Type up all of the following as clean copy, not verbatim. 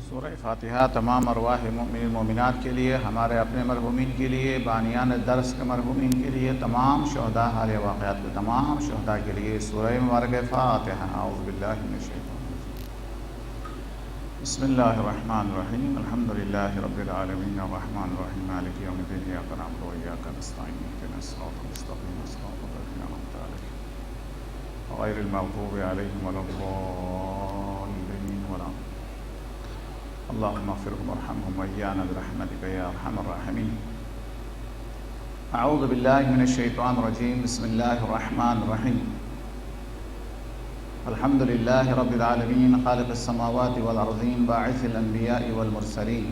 سورہ فاتحہ تمام ارواح مومنین مومنات کے لیے، ہمارے اپنے مرحومین کے لیے، بانیان درس کے مرحومین کے لیے، تمام شہداء حال واقعات کے تمام شہداء کے لیے سورہ مبارک فاتحہ۔ اعوذ باللہ من الشیطان الرجیم۔ بسم اللہ الرحمن الرحیم۔ الحمدللہ رب العالمین الرحمن الرحیم مالک یوم الدین، ایاک نعبد و ایاک نستعین، اہدنا الصراط المستقیم، صراط الذین انعمت علیہم غیر المغضوب علیہم ولا الضالین ولا اللهم اغفرهم وارحمهم وإيانا برحمتك يا أرحم الراحمين۔ أعوذ بالله من الشيطان الرجيم، بسم الله الرحمن الرحيم۔ الحمد لله رب العالمين، خالق السماوات والأرضين، باعث الأنبياء والمرسلين،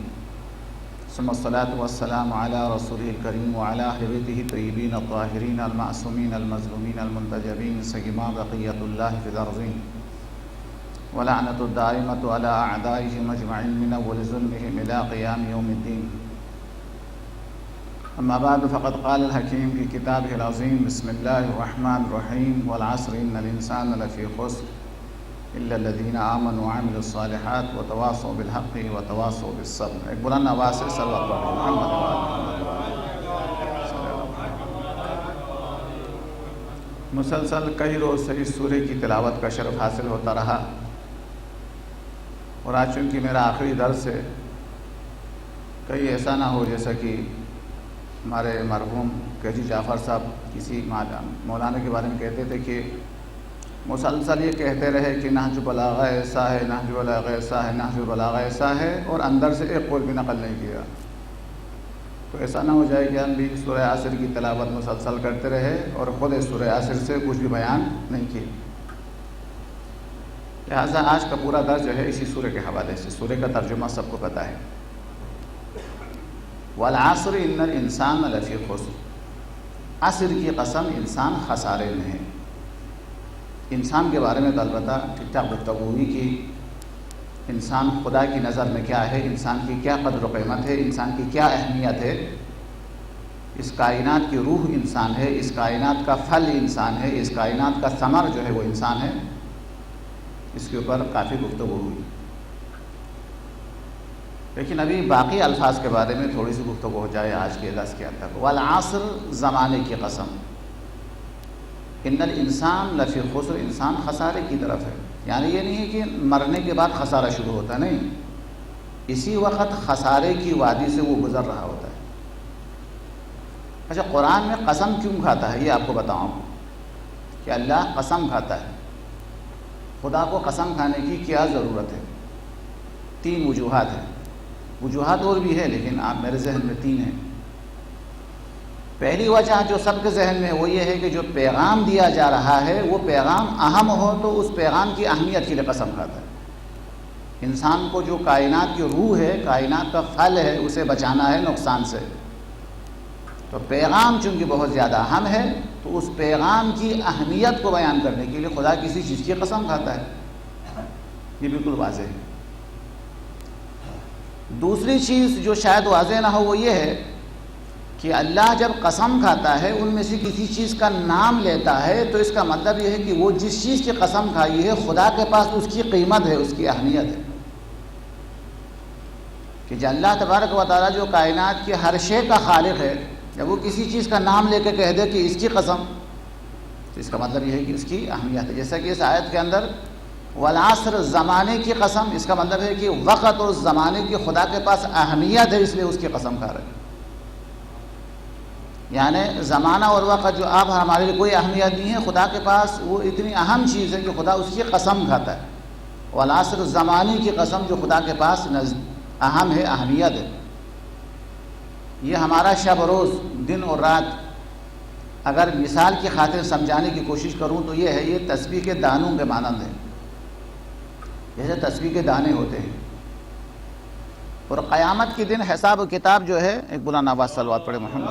ثم الصلاة والسلام على رسوله الكريم وعلى أهل بيته الطيبين الطاهرين المعصومين المظلومين المنتجبين، سيما بقية الله في الأرضين، ولعنة الدائمة على أعدائهم أجمعين من أول ظلمهم إلى قيام يوم الدين۔ أما بعد، فقد قال الحكيم في كتابه العظيم، بسم الله الرحمن الرحيم، والعصر إن الإنسان لفي خسر إلا الذين آمنوا وعملوا الصالحات وتواصوا بالحق وتواصوا بالصبر۔ ایک بلند آواز سے صلوات پڑھیں محمد۔ مسلسل کئی روز سے اس سورہ کی تلاوت کا شرف حاصل ہوتا رہا، اور آج چونکہ میرا آخری درس ہے، کہیں ایسا نہ ہو جیسا کہ ہمارے مرحوم قیجی جعفر صاحب کسی مولانا کے بارے میں کہتے تھے کہ مسلسل یہ کہتے رہے کہ نہج البلاغہ ایسا ہے، نہج البلاغہ ایسا ہے، نہج البلاغہ ایسا ہے، اور اندر سے ایک قول بھی نقل نہیں کیا۔ تو ایسا نہ ہو جائے کہ ہم بھی سورہ عصر کی تلاوت مسلسل کرتے رہے اور خود سورہ عصر سے کچھ بھی بیان نہیں کیے۔ لہٰذا آج کا پورا درس جو ہے اسی سورہ کے حوالے سے، سورہ کا ترجمہ سب کو پتہ ہے۔ والعصر ان الانسان لفی خسر، عصر کی قسم، انسان خسارے میں ہے۔ انسان کے بارے میں تو البتہ ٹھیک ٹھاک گفتگو ہوئی کہ انسان خدا کی نظر میں کیا ہے، انسان کی کیا قدر و قیمت ہے، انسان کی کیا اہمیت ہے۔ اس کائنات کی روح انسان ہے، اس کائنات کا پھل انسان ہے، اس کائنات کا ثمر جو ہے وہ انسان ہے۔ اس کے اوپر کافی گفتگو ہوئی، لیکن ابھی باقی الفاظ کے بارے میں تھوڑی سی گفتگو ہو جائے آج کے درس کے اندر۔ والعصر، زمانے کی قسم، ان الانسان لفی خسر، انسان خسارے کی طرف ہے۔ یعنی یہ نہیں ہے کہ مرنے کے بعد خسارہ شروع ہوتا، نہیں، اسی وقت خسارے کی وادی سے وہ گزر رہا ہوتا ہے۔ اچھا، قرآن میں قسم کیوں کھاتا ہے یہ آپ کو بتاؤں کہ اللہ قسم کھاتا ہے۔ خدا کو قسم کھانے کی کیا ضرورت ہے؟ تین وجوہات ہیں، وجوہات اور بھی ہے لیکن آپ میرے ذہن میں تین ہیں۔ پہلی وجہ جو سب کے ذہن میں وہ یہ ہے کہ جو پیغام دیا جا رہا ہے وہ پیغام اہم ہو تو اس پیغام کی اہمیت کے لیے قسم کھاتا ہے۔ انسان کو جو کائنات کی روح ہے، کائنات کا پھل ہے، اسے بچانا ہے نقصان سے، تو پیغام چونکہ بہت زیادہ اہم ہے تو اس پیغام کی اہمیت کو بیان کرنے کے لیے خدا کسی چیز کی قسم کھاتا ہے، یہ بالکل واضح ہے۔ دوسری چیز جو شاید واضح نہ ہو وہ یہ ہے کہ اللہ جب قسم کھاتا ہے ان میں سے کسی چیز کا نام لیتا ہے تو اس کا مطلب یہ ہے کہ وہ جس چیز کی قسم کھائی ہے خدا کے پاس اس کی قیمت ہے، اس کی اہمیت ہے۔ کہ جو اللہ تبارک و تعالیٰ جو کائنات کی ہر شے کا خالق ہے، جب وہ کسی چیز کا نام لے کے کہہ دے کہ اس کی قسم، تو اس کا مطلب یہ ہے کہ اس کی اہمیت ہے۔ جیسا کہ اس آیت کے اندر والعصر، زمانے کی قسم، اس کا مطلب ہے کہ وقت اور زمانے کی خدا کے پاس اہمیت ہے، اس لیے اس کی قسم کھا رہے ہیں۔ یعنی زمانہ اور وقت جو اب ہمارے لیے کوئی اہمیت نہیں ہے، خدا کے پاس وہ اتنی اہم چیز ہے کہ خدا اس کی قسم کھاتا ہے۔ والعصر، زمانے کی قسم جو خدا کے پاس اہم ہے، اہمیت ہے۔ یہ ہمارا شب روز، دن اور رات، اگر مثال کی خاطر سمجھانے کی کوشش کروں تو یہ ہے، یہ تسبیح کے دانوں کے مانند ہے، جیسے تسبیح کے دانے ہوتے ہیں۔ اور قیامت کے دن حساب و کتاب جو ہے، ایک بلند آواز صلوات پڑھے محمد۔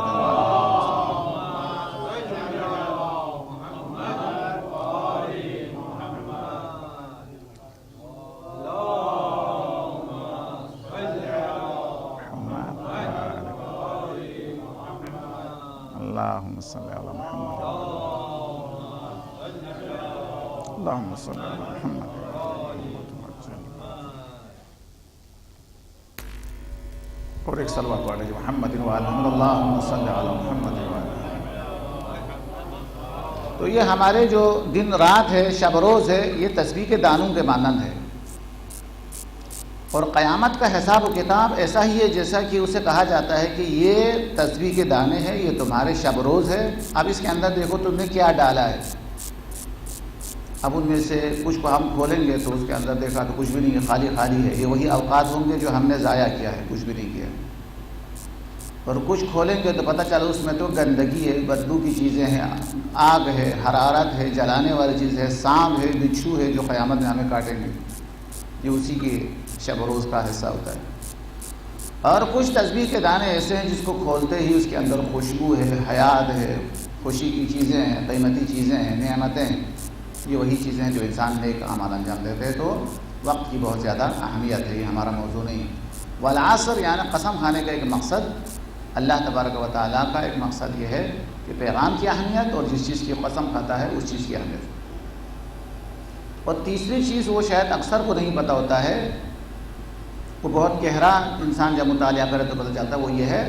اللهم صل على محمد، اللهم صل على محمد۔ اور ایک صلوات پڑھ لیجیے محمد و علی اللہم صلی علی محمد و علی۔ تو یہ ہمارے جو دن رات ہے، شب روز ہے، یہ تسبیح کے دانوں کے مانند ہے، اور قیامت کا حساب و کتاب ایسا ہی ہے جیسا کہ اسے کہا جاتا ہے کہ یہ تسبیح کے دانے ہیں، یہ تمہارے شب روز ہے، اب اس کے اندر دیکھو تم نے کیا ڈالا ہے۔ اب ان میں سے کچھ کو ہم کھولیں گے تو اس کے اندر دیکھا تو کچھ بھی نہیں ہے، خالی خالی ہے، یہ وہی اوقات ہوں گے جو ہم نے ضائع کیا ہے، کچھ بھی نہیں کیا۔ اور کچھ کھولیں گے تو پتہ چلا اس میں تو گندگی ہے، بدبو کی چیزیں ہیں، آگ ہے، حرارت ہے، جلانے والی چیز ہے، سانپ ہے، بچھو ہے جو قیامت میں ہمیں کاٹیں گے، یہ اسی کے شب و روز کا حصہ ہوتا ہے۔ اور کچھ تسبیح کے دانے ایسے ہیں جس کو کھولتے ہی اس کے اندر خوشبو ہے، حیات ہے، خوشی کی چیزیں ہیں، قیمتی چیزیں ہیں، نعمتیں ہیں، یہ وہی چیزیں ہیں جو انسان نیک اعمال انجام دیتے ہیں۔ تو وقت کی بہت زیادہ اہمیت ہے، یہ ہمارا موضوع نہیں ہے۔ والعصر یعنی قسم کھانے کا ایک مقصد، اللہ تبارک و تعالیٰ کا ایک مقصد یہ ہے کہ پیغام کی اہمیت اور جس چیز کی قسم کھاتا ہے اس چیز کی اہمیت۔ اور تیسری چیز وہ شاید اکثر کو نہیں پتہ ہوتا ہے، وہ بہت گہرا انسان جب مطالعہ کرے تو پتہ چلتا ہے، وہ یہ ہے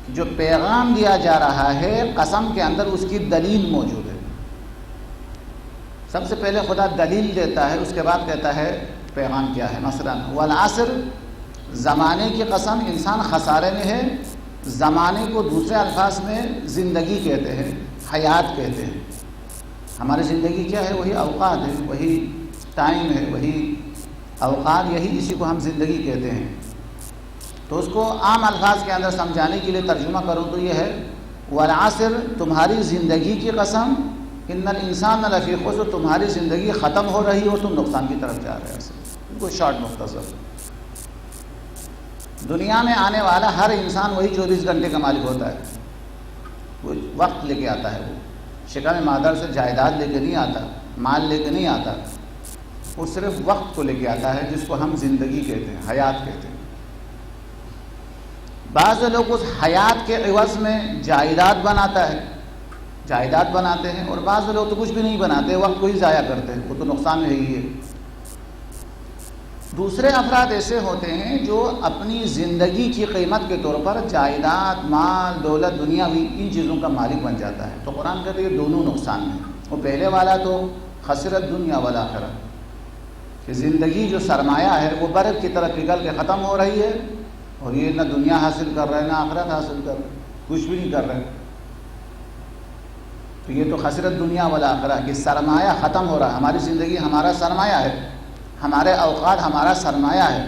کہ جو پیغام دیا جا رہا ہے قسم کے اندر اس کی دلیل موجود ہے۔ سب سے پہلے خدا دلیل دیتا ہے، اس کے بعد کہتا ہے پیغام کیا ہے۔ مثلا والعصر، زمانے کی قسم، انسان خسارے میں ہے۔ زمانے کو دوسرے الفاظ میں زندگی کہتے ہیں، حیات کہتے ہیں۔ ہماری زندگی کیا ہے؟ وہی اوقات ہے، وہی ٹائم ہے، وہی اوقات، یہی اسی کو ہم زندگی کہتے ہیں۔ تو اس کو عام الفاظ کے اندر سمجھانے کے لیے ترجمہ کروں تو یہ ہے والعصر، تمہاری زندگی کی قسم، ان الانسان لفی خسر، تمہاری زندگی ختم ہو رہی ہو، تم نقصان کی طرف جا رہے ہیں۔ بالکل شارٹ مختصر، دنیا میں آنے والا ہر انسان وہی 24 گھنٹے کا مالک ہوتا ہے، وہ وقت لے کے آتا ہے، وہ شکم مادر سے جائیداد لے کے نہیں آتا، مال لے کے نہیں آتا، وہ صرف وقت کو لے کے آتا ہے جس کو ہم زندگی کہتے ہیں، حیات کہتے ہیں۔ بعض لوگ اس حیات کے عوض میں جائیداد بناتا ہے، جائیداد بناتے ہیں، اور بعض لوگ تو کچھ بھی نہیں بناتے، وقت کو ہی ضائع کرتے ہیں، وہ تو نقصان میں ہی ہے۔ دوسرے افراد ایسے ہوتے ہیں جو اپنی زندگی کی قیمت کے طور پر جائیداد، مال، دولت، دنیاوی ان چیزوں کا مالک بن جاتا ہے۔ تو قرآن کہتے ہیں یہ دونوں نقصان میں، وہ پہلے والا تو خسرت دنیا والآخرہ، کہ زندگی جو سرمایہ ہے وہ برف کی طرح پگھل کے ختم ہو رہی ہے، اور یہ نہ دنیا حاصل کر رہے، نہ آخرت حاصل کر رہے، کچھ بھی نہیں کر رہے۔ تو یہ تو خسرت دنیا والآخرہ کہ سرمایہ ختم ہو رہا ہے۔ ہماری زندگی ہمارا سرمایہ ہے، ہمارے اوقات ہمارا سرمایہ ہے،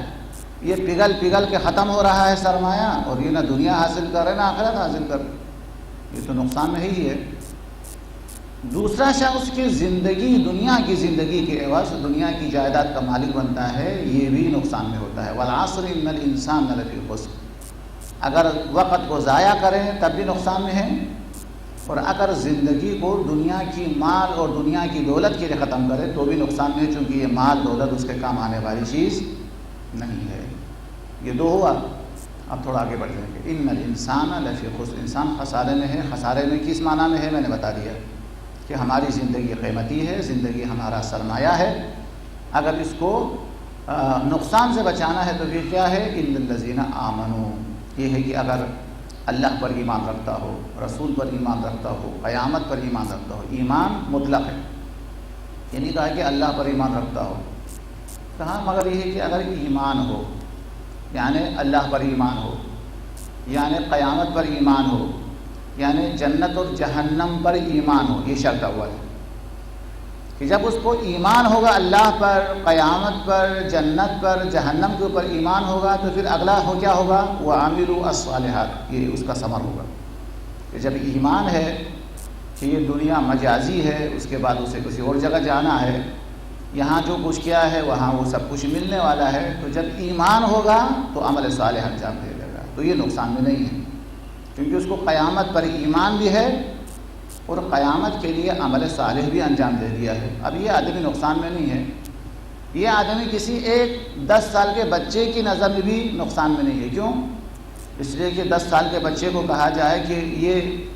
یہ پگھل پگھل کے ختم ہو رہا ہے سرمایہ، اور یہ نہ دنیا حاصل کر رہے نہ آخرت حاصل کر رہے، یہ تو نقصان میں ہی ہے۔ دوسرا شخص کی زندگی دنیا کی زندگی کے عوض دنیا کی جائیداد کا مالک بنتا ہے، یہ بھی نقصان میں ہوتا ہے۔ والعصر ان الانسان لفی خسر، اگر وقت کو ضائع کریں تب بھی نقصان میں ہے، اور اگر زندگی کو دنیا کی مال اور دنیا کی دولت کے لیے ختم کرے تو بھی نقصان میں ہے، چونکہ یہ مال دولت اس کے کام آنے والی چیز نہیں ہے۔ یہ دو ہوا، اب تھوڑا آگے بڑھ جائیں گے۔ ان الانسان لفی خسر، انسان خسارے میں ہے۔ خسارے میں کس معنی میں ہے میں نے بتا دیا کہ ہماری زندگی قیمتی ہے، زندگی ہمارا سرمایہ ہے، اگر اس کو نقصان سے بچانا ہے تو پھر کیا ہے؟ ان الذین آمنوا، یہ ہے کہ اگر اللہ پر ایمان رکھتا ہو، رسول پر ایمان رکھتا ہو، قیامت پر ایمان رکھتا ہو، ایمان مطلق ہے، یہ نہیں کہا کہ اللہ پر ایمان رکھتا ہو، کہا مگر یہ ہے کہ اگر ایمان ہو، یعنی اللہ پر ایمان ہو، یعنی قیامت پر ایمان ہو، یعنی جنت اور جہنم پر ایمان ہو، یہ شرط اول ہے کہ جب اس کو ایمان ہوگا اللہ پر، قیامت پر، جنت پر، جہنم کے اوپر ایمان ہوگا تو پھر اگلا ہو کیا ہوگا؟ وَعَمِلُوا الصَّالِحَاتِ، یہ اس کا ثمر ہوگا کہ جب ایمان ہے کہ یہ دنیا مجازی ہے، اس کے بعد اسے کسی اور جگہ جانا ہے، یہاں جو کچھ کیا ہے وہاں وہ سب کچھ ملنے والا ہے، تو جب ایمان ہوگا تو عمل صالح انجام دے دے گا، تو یہ نقصان میں نہیں ہے، کیونکہ اس کو قیامت پر ایمان بھی ہے اور قیامت کے لیے عمل صالح بھی انجام دے دیا ہے۔ اب یہ آدمی نقصان میں نہیں ہے، یہ آدمی کسی ایک 10 سال کے بچے کی نظر میں بھی نقصان میں نہیں ہے۔ کیوں؟ اس لیے کہ 10 سال کے بچے کو کہا جائے کہ یہ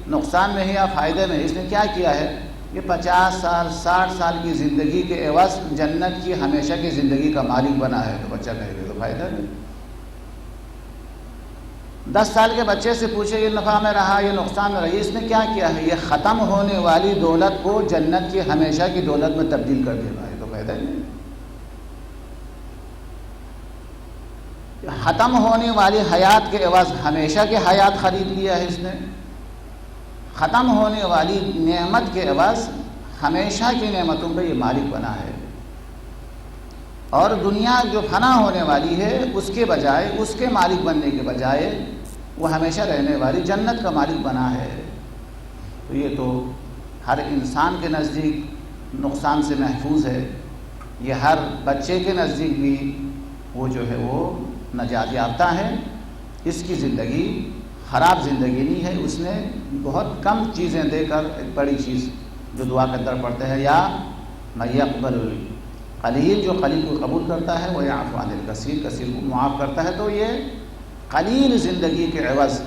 نقصان میں ہے یا فائدے میں ہے، اس نے کیا کیا ہے؟ یہ 50 سال 60 سال کی زندگی کے عوض جنت کی ہمیشہ کی زندگی کا مالک بنا ہے، تو بچہ کہے گا تو فائدہ نہیں۔ 10 سال کے بچے سے پوچھے یہ نفع میں رہا یہ نقصان میں رہی، اس نے کیا کیا ہے؟ یہ ختم ہونے والی دولت کو جنت کی ہمیشہ کی دولت میں تبدیل کر دیا ہے، تو فائدہ ہی نہیں۔ ختم ہونے والی حیات کے عوض ہمیشہ کی حیات خرید لیا ہے اس نے، ختم ہونے والی نعمت کے عوض ہمیشہ کی نعمتوں کا یہ مالک بنا ہے، اور دنیا جو فنا ہونے والی ہے اس کے بجائے، اس کے مالک بننے کے بجائے وہ ہمیشہ رہنے والی جنت کا مالک بنا ہے۔ تو یہ تو ہر انسان کے نزدیک نقصان سے محفوظ ہے، یہ ہر بچے کے نزدیک بھی وہ جو ہے وہ نجات یافتہ ہے، اس کی زندگی خراب زندگی نہیں ہے، اس نے بہت کم چیزیں دے کر ایک بڑی چیز جو دعا کے اندر پڑھتے ہیں، یا من یقبل القلیل، جو قلیل کو قبول کرتا ہے، وہ یعفو عن الکثیر، کثیر کو معاف کرتا ہے، تو یہ قلیل زندگی کے عوض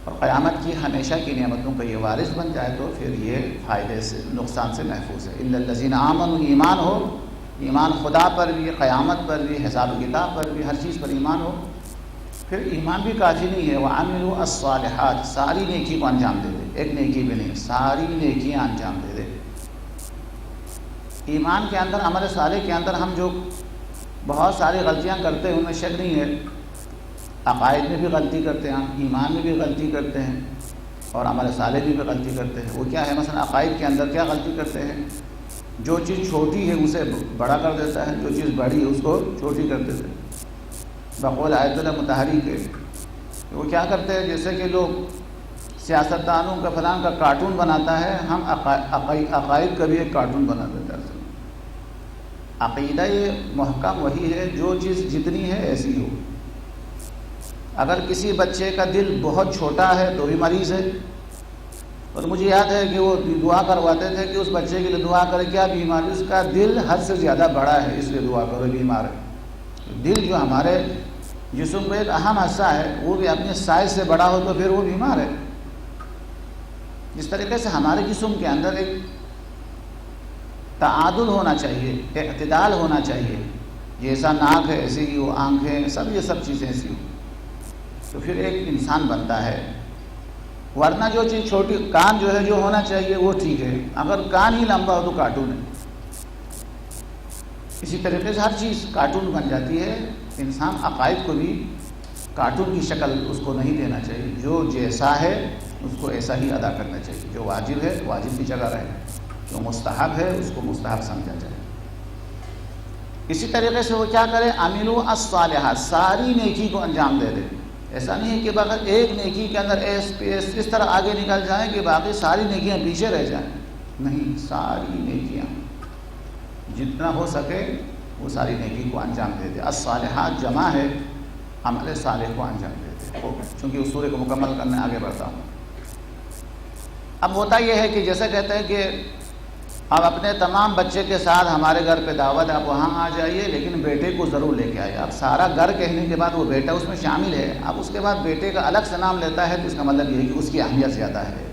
اور قیامت کی ہمیشہ کی نعمتوں کا یہ وارث بن جائے تو پھر یہ فائدے سے، نقصان سے محفوظ ہے۔ الا الذین آمنوا، ایمان ہو، ایمان خدا پر بھی، قیامت پر بھی، حساب و کتاب پر بھی، ہر چیز پر ایمان ہو۔ پھر ایمان بھی کافی نہیں ہے، وعملوا الصالحات، ساری نیکی کو انجام دے دے، ایک نیکی بھی نہیں، ساری نیکیاں انجام دے دے۔ ایمان کے اندر، عمل صالح کے اندر ہم جو بہت ساری غلطیاں کرتے ہیں ان میں شک نہیں ہے، عقائد میں بھی غلطی کرتے ہیں، ایمان میں بھی غلطی کرتے ہیں، اور عمل صالح میں بھی غلطی کرتے ہیں۔ وہ کیا ہے؟ مثلا عقائد کے اندر کیا غلطی کرتے ہیں؟ جو چیز چھوٹی ہے اسے بڑا کر دیتا ہے، جو چیز بڑی ہے اس کو چھوٹی کر دیتے ہیں۔ بقول آیت اللہ متحری کے وہ کیا کرتے ہیں؟ جیسے کہ لوگ سیاستدانوں کا فلان کا کارٹون بناتا ہے، ہم عقائد کا بھی ایک کارٹون بنا دیتے ہیں۔ عقیدہ یہ محکم وہی ہے جو چیز جتنی ہے ایسی ہو۔ اگر کسی بچے کا دل بہت چھوٹا ہے تو بھی مریض ہے، اور مجھے یاد ہے کہ وہ دعا کرواتے تھے کہ اس بچے کے لیے دعا کرے، کیا بیماری؟ اس کا دل حد سے زیادہ بڑا ہے، اس لیے دعا کرو، بیمار ہے۔ دل جو ہمارے جسم کا ایک اہم حصہ ہے، وہ بھی اپنے سائز سے بڑا ہو تو پھر وہ بیمار ہے۔ جس طریقے سے ہمارے جسم کے اندر ایک تعادل ہونا چاہیے، اعتدال ہونا چاہیے، جیسا ناک ہے ایسے ہی وہ آنکھیں، سب یہ سب چیزیں ایسی ہو تو پھر ایک انسان بنتا ہے۔ ورنہ جو چیز چھوٹی، کان جو ہے جو ہونا چاہیے وہ ٹھیک ہے، اگر کان ہی لمبا ہو تو کارٹون ہے۔ اسی طریقے سے ہر چیز کارٹون بن جاتی ہے۔ انسان عقائد کو بھی کارٹون کی شکل اس کو نہیں دینا چاہیے، جو جیسا ہے اس کو ایسا ہی ادا کرنا چاہیے، جو واجب ہے واجب کی جگہ رہے، جو مستحب ہے اس کو مستحب سمجھا جائے۔ اسی طریقے سے وہ کیا کرے؟ عملوا الصالحات، ساری نیکی کو انجام دے دے۔ ایسا نہیں ہے کہ بغیر ایک نیکی کے اندر اس طرح آگے نکل جائیں کہ باقی ساری نیکیاں پیچھے رہ جائیں، نہیں، ساری نیکیاں جتنا ہو سکے وہ ساری نیکی کو انجام دے دے۔ الصالحات جمع ہے، عمل صالح کو انجام دے دے۔ چونکہ اس سورے کو مکمل کرنے آگے بڑھتا ہوں۔ اب ہوتا یہ ہے کہ جیسے کہتے ہیں کہ اب اپنے تمام بچے کے ساتھ ہمارے گھر پہ دعوت ہے، آپ وہاں آ جائیے، لیکن بیٹے کو ضرور لے کے آئیے۔ اب سارا گھر کہنے کے بعد وہ بیٹا اس میں شامل ہے، اب اس کے بعد بیٹے کا الگ سے نام لیتا ہے تو اس کا مطلب یہ ہے کہ اس کی اہمیت زیادہ ہے،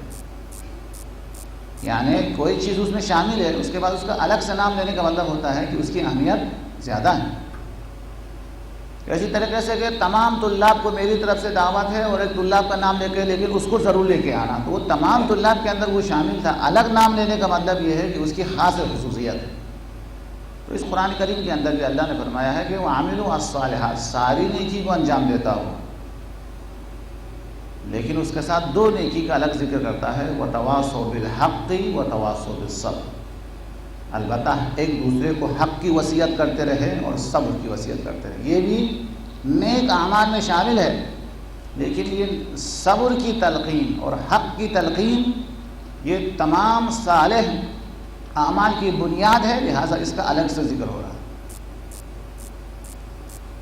یعنی کوئی چیز اس میں شامل ہے اس کے بعد اس کا الگ سے نام لینے کا مطلب ہوتا ہے کہ اس کی اہمیت زیادہ ہے۔ اسی طریقے سے کہ تمام طلاب کو میری طرف سے دعوت ہے اور ایک طلاب کا نام لے کے، لیکن اس کو ضرور لے کے آنا، تو وہ تمام طلاب کے اندر وہ شامل تھا۔ الگ نام لینے کا مطلب یہ ہے کہ اس کی خاص خصوصیت ہے۔ تو اس قرآن کریم کے اندر بھی اللہ نے فرمایا ہے کہ وَعَمِلُوا الصَّالِحَاتِ، ساری نیکی کو انجام دیتا ہو، لیکن اس کے ساتھ دو نیکی کا الگ ذکر کرتا ہے، وَتَوَاصَوْا بِالْحَقِّ وَتَوَاصَوْا بِالصَّبْرِ، البتہ ایک دوسرے کو حق کی وصیت کرتے رہے اور صبر کی وصیت کرتے رہے۔ یہ بھی نیک اعمال میں شامل ہے، لیکن یہ صبر کی تلقین اور حق کی تلقین یہ تمام صالح اعمال کی بنیاد ہے، لہٰذا اس کا الگ سے ذکر ہو رہا ہے۔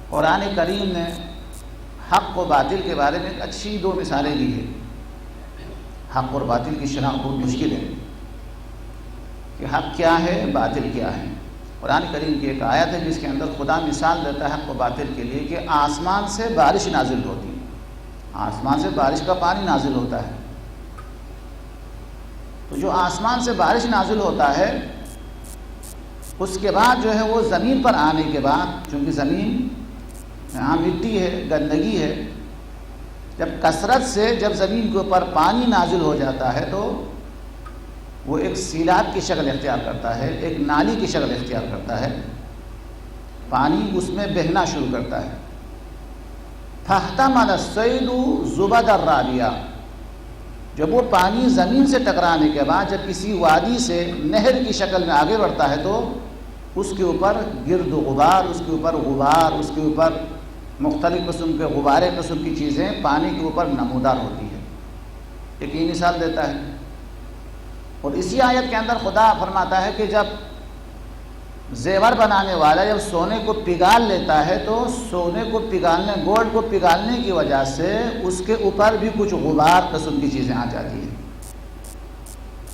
قرآن کریم نے حق و باطل کے بارے میں اچھی دو مثالیں دی ہیں۔ حق اور باطل کی شناخت بہت مشکل ہے کہ حق کیا ہے، باطل کیا ہے۔ قرآن کریم کی ایک آیت ہے جس کے اندر خدا مثال دیتا ہے حق و باطل کے لیے کہ آسمان سے بارش نازل ہوتی ہے، آسمان سے بارش کا پانی نازل ہوتا ہے، تو جو آسمان سے بارش نازل ہوتا ہے اس کے بعد جو ہے وہ زمین پر آنے کے بعد، چونکہ زمین یہاں مٹی ہے، گندگی ہے، جب کثرت سے جب زمین کے اوپر پانی نازل ہو جاتا ہے تو وہ ایک سیلاب کی شکل اختیار کرتا ہے، ایک نالی کی شکل اختیار کرتا ہے، پانی اس میں بہنا شروع کرتا ہے۔ فاحتمل الصید زبد الرابیہ، جب وہ پانی زمین سے ٹکرانے کے بعد جب کسی وادی سے نہر کی شکل میں آگے بڑھتا ہے تو اس کے اوپر گرد و غبار، اس کے اوپر غبار، اس کے اوپر مختلف قسم کے غبارے قسم کی چیزیں پانی کے اوپر نمودار ہوتی ہے۔ ایک یہ مثال دیتا ہے۔ اور اسی آیت کے اندر خدا فرماتا ہے کہ جب زیور بنانے والا جب سونے کو پگھال لیتا ہے تو سونے کو پگھالنے، گولڈ کو پگھالنے کی وجہ سے اس کے اوپر بھی کچھ غبار قسم کی چیزیں آ جاتی ہیں۔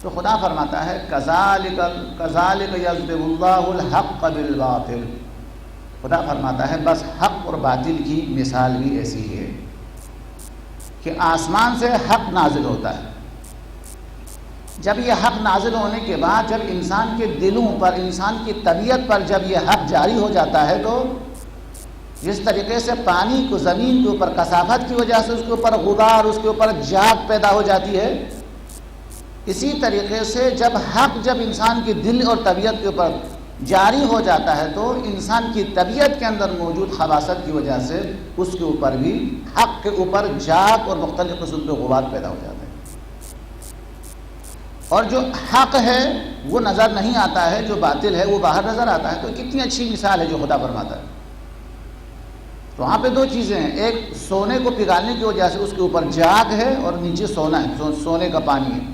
تو خدا فرماتا ہے کذالک یضرب اللہ الحق بالباطل، خدا فرماتا ہے بس حق اور باطل کی مثال بھی ایسی ہے کہ آسمان سے حق نازل ہوتا ہے، جب یہ حق نازل ہونے کے بعد جب انسان کے دلوں پر، انسان کی طبیعت پر جب یہ حق جاری ہو جاتا ہے تو جس طریقے سے پانی کو زمین کے اوپر کثافت کی وجہ سے اس کے اوپر غبار، اس کے اوپر جاگ پیدا ہو جاتی ہے، اسی طریقے سے جب حق جب انسان کے دل اور طبیعت کے اوپر جاری ہو جاتا ہے تو انسان کی طبیعت کے اندر موجود خباثت کی وجہ سے اس کے اوپر بھی حق کے اوپر جاگ اور مختلف قسم کے غبار پیدا ہو جاتے ہیں۔ اور جو حق ہے وہ نظر نہیں آتا ہے، جو باطل ہے وہ باہر نظر آتا ہے۔ تو کتنی اچھی مثال ہے جو خدا فرماتا ہے۔ تو وہاں پہ دو چیزیں ہیں، ایک سونے کو پگھالنے کی وجہ سے اس کے اوپر جاگ ہے اور نیچے سونا ہے، سونے کا پانی ہے،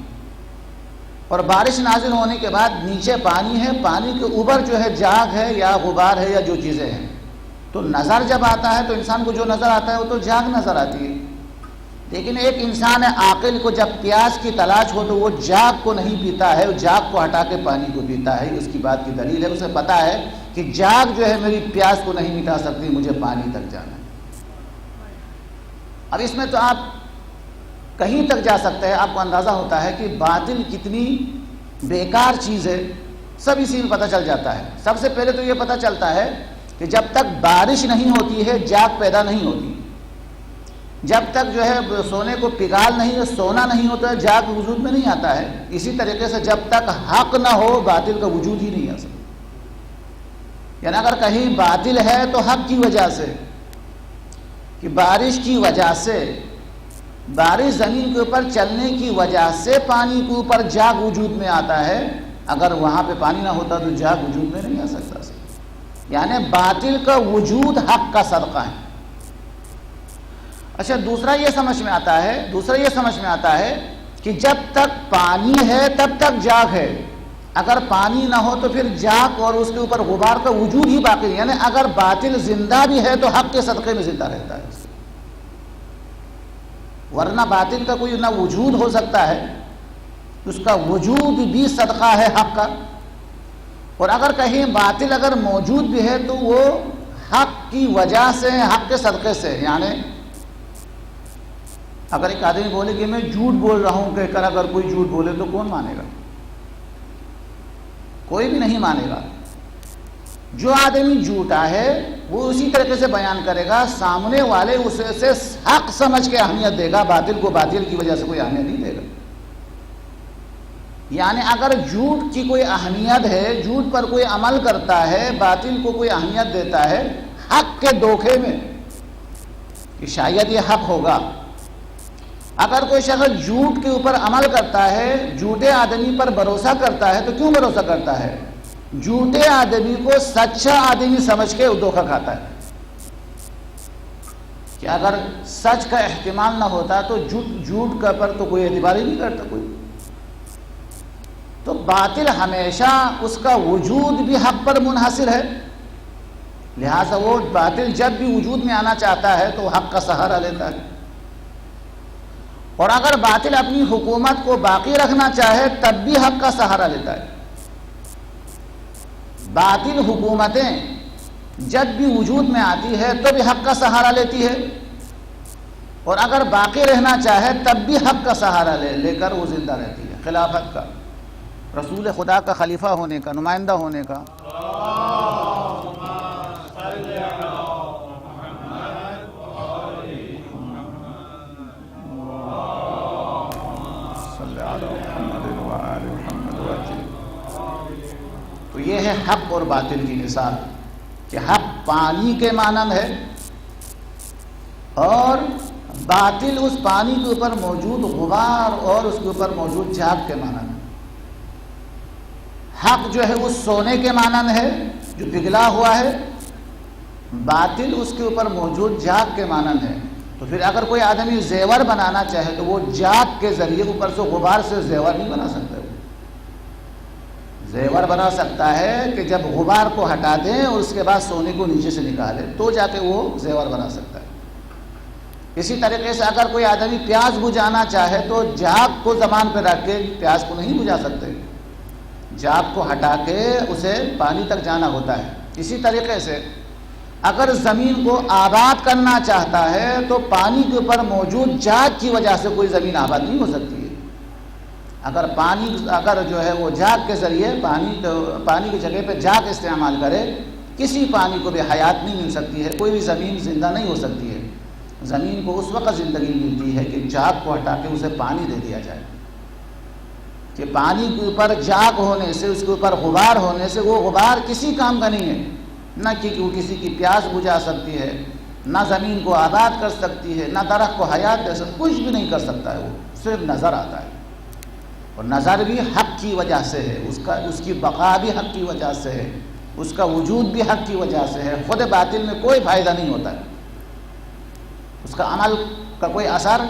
اور بارش نازل ہونے کے بعد نیچے پانی ہے، پانی کے اوپر جو ہے جاگ ہے یا غبار ہے یا جو چیزیں ہیں۔ تو نظر جب آتا ہے تو انسان کو جو نظر آتا ہے وہ تو جاگ نظر آتی ہے، لیکن ایک انسان عاقل کو جب پیاس کی تلاش ہو تو وہ جاگ کو نہیں پیتا ہے، وہ جاگ کو ہٹا کے پانی کو پیتا ہے۔ اس کی بات کی دلیل ہے، اسے پتا ہے کہ جاگ جو ہے میری پیاس کو نہیں مٹا سکتی، مجھے پانی تک جانا ہے۔ اب اس میں تو آپ کہیں تک جا سکتے ہیں، آپ کو اندازہ ہوتا ہے کہ باطل کتنی بیکار چیز ہے، سب اسی میں پتہ چل جاتا ہے۔ سب سے پہلے تو یہ پتہ چلتا ہے کہ جب تک بارش نہیں ہوتی ہے جاگ پیدا نہیں ہوتی، جب تک جو ہے سونے کو پگھال نہیں، سونا نہیں ہوتا ہے، جاگ وجود میں نہیں آتا ہے۔ اسی طریقے سے جب تک حق نہ ہو باطل کا وجود ہی نہیں آ سکتا۔ یعنی اگر کہیں باطل ہے تو حق کی وجہ سے، کہ بارش کی وجہ سے، بارش زمین کے اوپر چلنے کی وجہ سے پانی کے اوپر جاگ وجود میں آتا ہے۔ اگر وہاں پہ پانی نہ ہوتا تو جاگ وجود میں نہیں آ سکتا۔ یعنی باطل کا وجود حق کا صدقہ ہے۔ اچھا دوسرا یہ سمجھ میں آتا ہے کہ جب تک پانی ہے تب تک جاگ ہے، اگر پانی نہ ہو تو پھر جاگ اور اس کے اوپر غبار کا وجود ہی باقی ہے۔ یعنی اگر باطل زندہ بھی ہے تو حق کے صدقے میں زندہ رہتا ہے، ورنہ باطل کا کوئی نہ وجود ہو سکتا ہے، اس کا وجود بھی صدقہ ہے حق کا۔ اور اگر کہیں باطل اگر موجود بھی ہے تو وہ حق کی وجہ سے، حق کے صدقے سے۔ یعنی اگر ایک آدمی بولے کہ میں جھوٹ بول رہا ہوں کہہ کر اگر کوئی جھوٹ بولے تو کون مانے گا؟ کوئی بھی نہیں مانے گا۔ جو آدمی جھوٹا ہے وہ اسی طریقے سے بیان کرے گا، سامنے والے اسے حق سمجھ کے اہمیت دے گا، باطل کو باطل کی وجہ سے کوئی اہمیت نہیں دے گا۔ یعنی اگر جھوٹ کی کوئی اہمیت ہے، جھوٹ پر کوئی عمل کرتا ہے، باطل کو کوئی اہمیت دیتا ہے حق کے دھوکے میں کہ شاید یہ حق ہوگا۔ اگر کوئی شخص جھوٹ کے اوپر عمل کرتا ہے، جھوٹے آدمی پر بھروسہ کرتا ہے، تو کیوں بھروسہ کرتا ہے؟ جھوٹے آدمی کو سچا آدمی سمجھ کے دھوکہ کھاتا ہے کہ اگر سچ کا احتمال نہ ہوتا تو جھوٹ کا پر تو کوئی اعتبار ہی نہیں کرتا کوئی۔ تو باطل ہمیشہ اس کا وجود بھی حق پر منحصر ہے، لہٰذا وہ باطل جب بھی وجود میں آنا چاہتا ہے تو حق کا سہارا لیتا ہے۔ اور اگر باطل اپنی حکومت کو باقی رکھنا چاہے تب بھی حق کا سہارا لیتا ہے۔ باطل حکومتیں جب بھی وجود میں آتی ہے تو بھی حق کا سہارا لیتی ہے، اور اگر باقی رہنا چاہے تب بھی حق کا سہارا لے کر وہ زندہ رہتی ہے۔ خلافت کا، رسول خدا کا خلیفہ ہونے کا، نمائندہ ہونے کا۔ ہے حق اور باطل کی مثال کہ حق پانی کے مانند ہے اور باطل اس پانی کے اوپر موجود غبار اور اس کے اوپر موجود جھاگ کے مانند ہے۔ حق جو ہے وہ سونے کے مانند ہے جو پگھلا ہوا ہے، باطل اس کے اوپر موجود جھاگ کے مانند ہے۔ تو پھر اگر کوئی آدمی زیور بنانا چاہے تو وہ جھاگ کے ذریعے اوپر سے غبار سے زیور نہیں بنا سکتا۔ زیور بنا سکتا ہے کہ جب غبار کو ہٹا دیں اور اس کے بعد سونے کو نیچے سے نکالے تو جا کے وہ زیور بنا سکتا ہے۔ اسی طریقے سے اگر کوئی آدمی پیاس بجھانا چاہے تو جھاگ کو زبان پہ رکھ کے پیاس کو نہیں بجھا سکتے، جھاگ کو ہٹا کے اسے پانی تک جانا ہوتا ہے۔ اسی طریقے سے اگر زمین کو آباد کرنا چاہتا ہے تو پانی کے اوپر موجود جھاگ کی وجہ سے کوئی زمین آباد نہیں ہو سکتی ہے۔ اگر جو ہے وہ جھاگ کے ذریعے پانی کی جگہ پہ جھاگ استعمال کرے، کسی پانی کو بھی حیات نہیں مل سکتی ہے، کوئی بھی زمین زندہ نہیں ہو سکتی ہے۔ زمین کو اس وقت زندگی ملتی ہے کہ جھاگ کو ہٹا کے اسے پانی دے دیا جائے، کہ پانی کے اوپر جھاگ ہونے سے، اس کے اوپر غبار ہونے سے، وہ غبار کسی کام کا نہیں ہے، نہ کہ وہ کسی کی پیاس بجھا سکتی ہے، نہ زمین کو آباد کر سکتی ہے، نہ درخت کو حیات دے سکتی، کچھ بھی نہیں کر سکتا ہے، وہ صرف نظر آتا ہے۔ اور نظر بھی حق کی وجہ سے ہے، اس کی بقا بھی حق کی وجہ سے ہے، اس کا وجود بھی حق کی وجہ سے ہے۔ خود باطل میں کوئی فائدہ نہیں ہوتا ہے، اس کا عمل کا کوئی اثر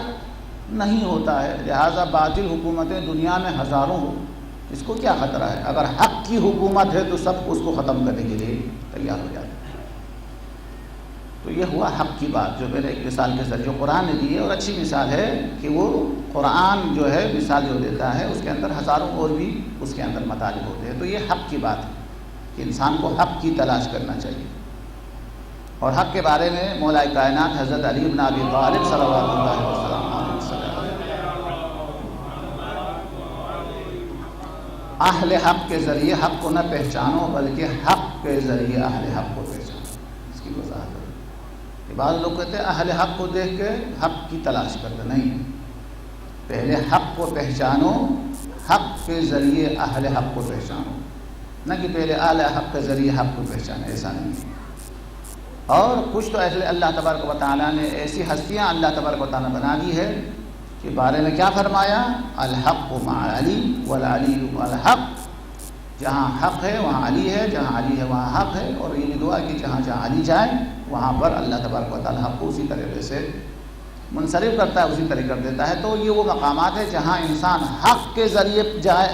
نہیں ہوتا ہے۔ لہٰذا باطل حکومتیں دنیا میں ہزاروں ہو، اس کو کیا خطرہ ہے؟ اگر حق کی حکومت ہے تو سب اس کو ختم کرنے کے لیے تیار ہو جاتے ہیں۔ تو یہ ہوا حق کی بات جو میں نے ایک مثال کے ذریعے قرآن نے دی ہے، اور اچھی مثال ہے کہ وہ قرآن جو ہے مثال جو دیتا ہے اس کے اندر ہزاروں اور بھی اس کے اندر مطالب ہوتے ہیں۔ تو یہ حق کی بات ہے کہ انسان کو حق کی تلاش کرنا چاہیے، اور حق کے بارے میں مولا کائنات حضرت علی بن ابی طالب صلوات اللہ وسلم اہل حق کے ذریعے حق کو نہ پہچانو بلکہ حق کے ذریعے اہل حق کو پہچانو۔ اس کی وضاحت ہے کہ بعض لوگ کہتے ہیں اہل حق کو دیکھ کے حق کی تلاش کرتے، نہیں، پہلے حق کو پہچانو، حق کے ذریعے اہل حق کو پہچانو، نہ کہ پہلے اہل حق کے ذریعے حق کو پہچانے، ایسا نہیں۔ اور کچھ تو ایسے اللہ تبارک و تعالیٰ نے ایسی ہستیاں اللہ تبارک و تعالیٰ بنا دی ہے کہ بارے میں کیا فرمایا؟ الحق مع علی والعلی مع الحق، جہاں حق ہے وہاں علی ہے، جہاں علی ہے وہاں حق ہے، اور یہ بھی دعا کہ جہاں جہاں علی جائے وہاں پر اللہ تبارک و تعالیٰ حق کو اسی طریقے سے منصرف کرتا ہے، اسی طریقے کر دیتا ہے۔ تو یہ وہ مقامات ہے جہاں انسان حق کے ذریعے جائے،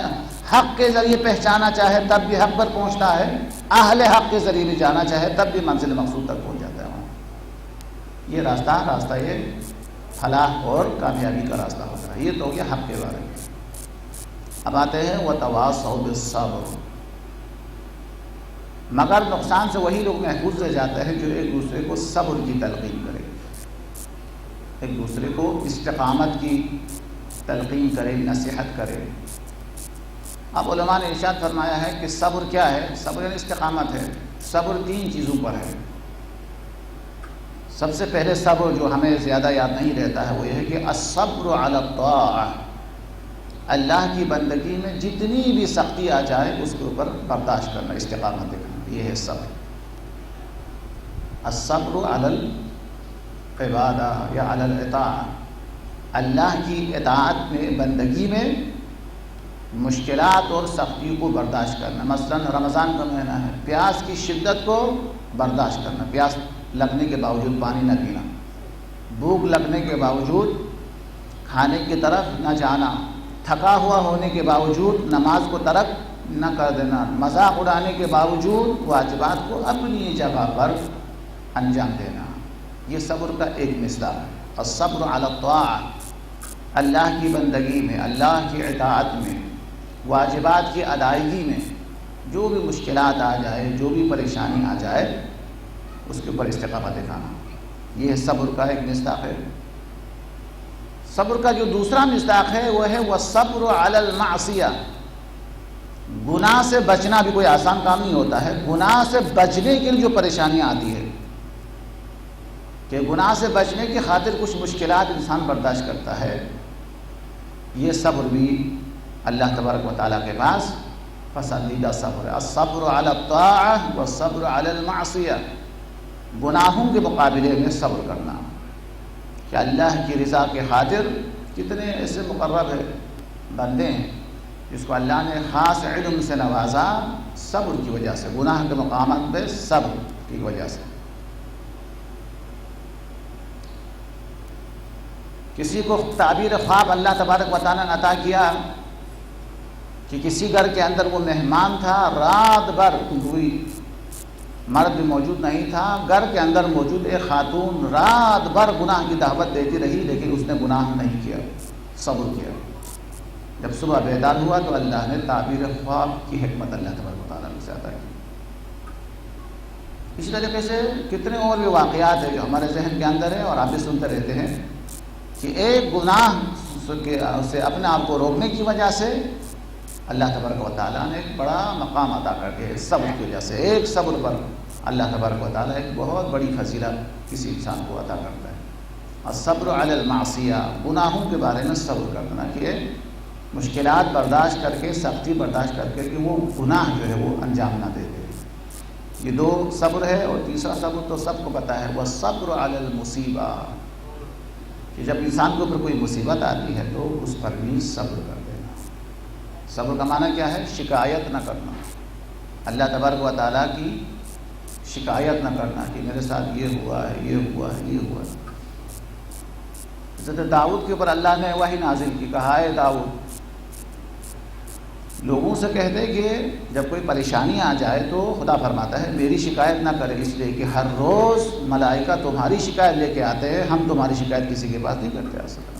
حق کے ذریعے پہچانا چاہے تب بھی حق پر پہنچتا ہے، اہل حق کے ذریعے بھی جانا چاہے تب بھی منزل مقصود تک پہنچ جاتا ہے وہاں۔ یہ راستہ یہ فلاح اور کامیابی کا راستہ ہوتا ہے۔ یہ تو ہو گیا حق کے بارے میں۔ اب آتے ہیں وَتَوَاصَوْا بِالصَّبْرِ، مگر نقصان سے وہی لوگ محفوظ رہ جاتے ہیں جو ایک دوسرے کو صبر کی تلقین کرے، ایک دوسرے کو استقامت کی تلقین کرے، نصیحت کرے۔ اب علماء نے ارشاد فرمایا ہے کہ صبر کیا ہے؟ صبر یعنی استقامت ہے۔ صبر 3 چیزوں پر ہے۔ سب سے پہلے صبر جو ہمیں زیادہ یاد نہیں رہتا ہے وہ یہ ہے کہ الصبر علی الطاعہ، اللہ کی بندگی میں جتنی بھی سختی آ جائے اس کے اوپر برداشت کرنا، استقامت دکھانا، یہ ہے صبر۔ الصبر علی العبادہ یا علی الاطاعہ، اللہ کی اطاعت میں، بندگی میں مشکلات اور سختی کو برداشت کرنا۔ مثلا رمضان کا مہینہ ہے، پیاس کی شدت کو برداشت کرنا، پیاس لگنے کے باوجود پانی نہ پینا، بھوک لگنے کے باوجود کھانے کی طرف نہ جانا، تھکا ہوا ہونے کے باوجود نماز کو ترک نہ کر دینا، مذاق اڑانے کے باوجود واجبات کو اپنی جگہ پر انجام دینا، یہ صبر کا ایک مصداق ہے۔ الصبر علی الطاعہ، اللہ کی بندگی میں، اللہ کی اطاعت میں، واجبات کی ادائیگی میں جو بھی مشکلات آ جائے، جو بھی پریشانی آ جائے اس کے اوپر استقامت دکھانا، یہ صبر کا ایک مصداق ہے۔ صبر کا جو دوسرا مصداق ہے وہ ہے والصبر علی المعصیہ، گناہ سے بچنا بھی کوئی آسان کام نہیں ہوتا ہے۔ گناہ سے بچنے کے لیے جو پریشانیاں آتی ہے کہ گناہ سے بچنے کی خاطر کچھ مشکلات انسان برداشت کرتا ہے، یہ صبر بھی اللہ تبارک و تعالیٰ کے پاس پسندیدہ صبر ہے۔ الصبر علی الطاعہ والصبر علی المعصیہ، گناہوں کے مقابلے میں صبر کرنا کہ اللہ کی رضا کے خاطر کتنے ایسے مقرب ہے بندے ہیں جس کو اللہ نے خاص علم سے نوازا صبر کی وجہ سے، گناہ کے مقامات پہ صبر کی وجہ سے۔ کسی کو تعبیر خواب اللہ تبارک و تعالیٰ نے عطا کیا کہ کسی گھر کے اندر وہ مہمان تھا، رات بھر کوئی مرد بھی موجود نہیں تھا، گھر کے اندر موجود ایک خاتون رات بھر گناہ کی دعوت دیتی رہی لیکن اس نے گناہ نہیں کیا، صبر کیا۔ جب صبح بیدار ہوا تو اللہ نے تعبیر خواب کی حکمت اللہ تبارک و تعالیٰ نے عطا کی۔ اسی طریقے سے کتنے اور بھی واقعات ہیں جو ہمارے ذہن کے اندر ہیں اور آپ بھی سنتے رہتے ہیں کہ ایک گناہ سے اپنے آپ کو روکنے کی وجہ سے اللہ تبارک و تعالیٰ نے ایک بڑا مقام عطا کر کے صبر کی وجہ سے، ایک صبر پر اللہ تبارک و تعالیٰ ایک بہت بڑی فضیلت کسی انسان کو عطا کرتا ہے۔ الصبر علی المعصیہ، گناہوں کے بارے میں صبر کرنا کہ مشکلات برداشت کر کے، سختی برداشت کر کے کہ وہ گناہ جو ہے وہ انجام نہ دے دے۔ یہ دو صبر ہے، اور تیسرا صبر تو سب کو پتہ ہے، وہ صبر علی المصیبہ، کہ جب انسان کے اوپر کوئی مصیبت آتی ہے تو اس پر بھی صبر کر دینا۔ صبر کا معنی کیا ہے؟ شکایت نہ کرنا، اللہ تبارک و تعالیٰ کی شکایت نہ کرنا کہ میرے ساتھ یہ ہوا ہے، یہ ہوا ہے، یہ ہوا ہے۔ حضرت داؤد کے اوپر اللہ نے وحی نازل کی، کہا ہے داؤد لوگوں سے کہہ دے کہ جب کوئی پریشانی آ جائے تو خدا فرماتا ہے میری شکایت نہ کرے، اس لیے کہ ہر روز ملائکہ تمہاری شکایت لے کے آتے ہیں، ہم تمہاری شکایت کسی کے پاس نہیں کرتے آ سکتے۔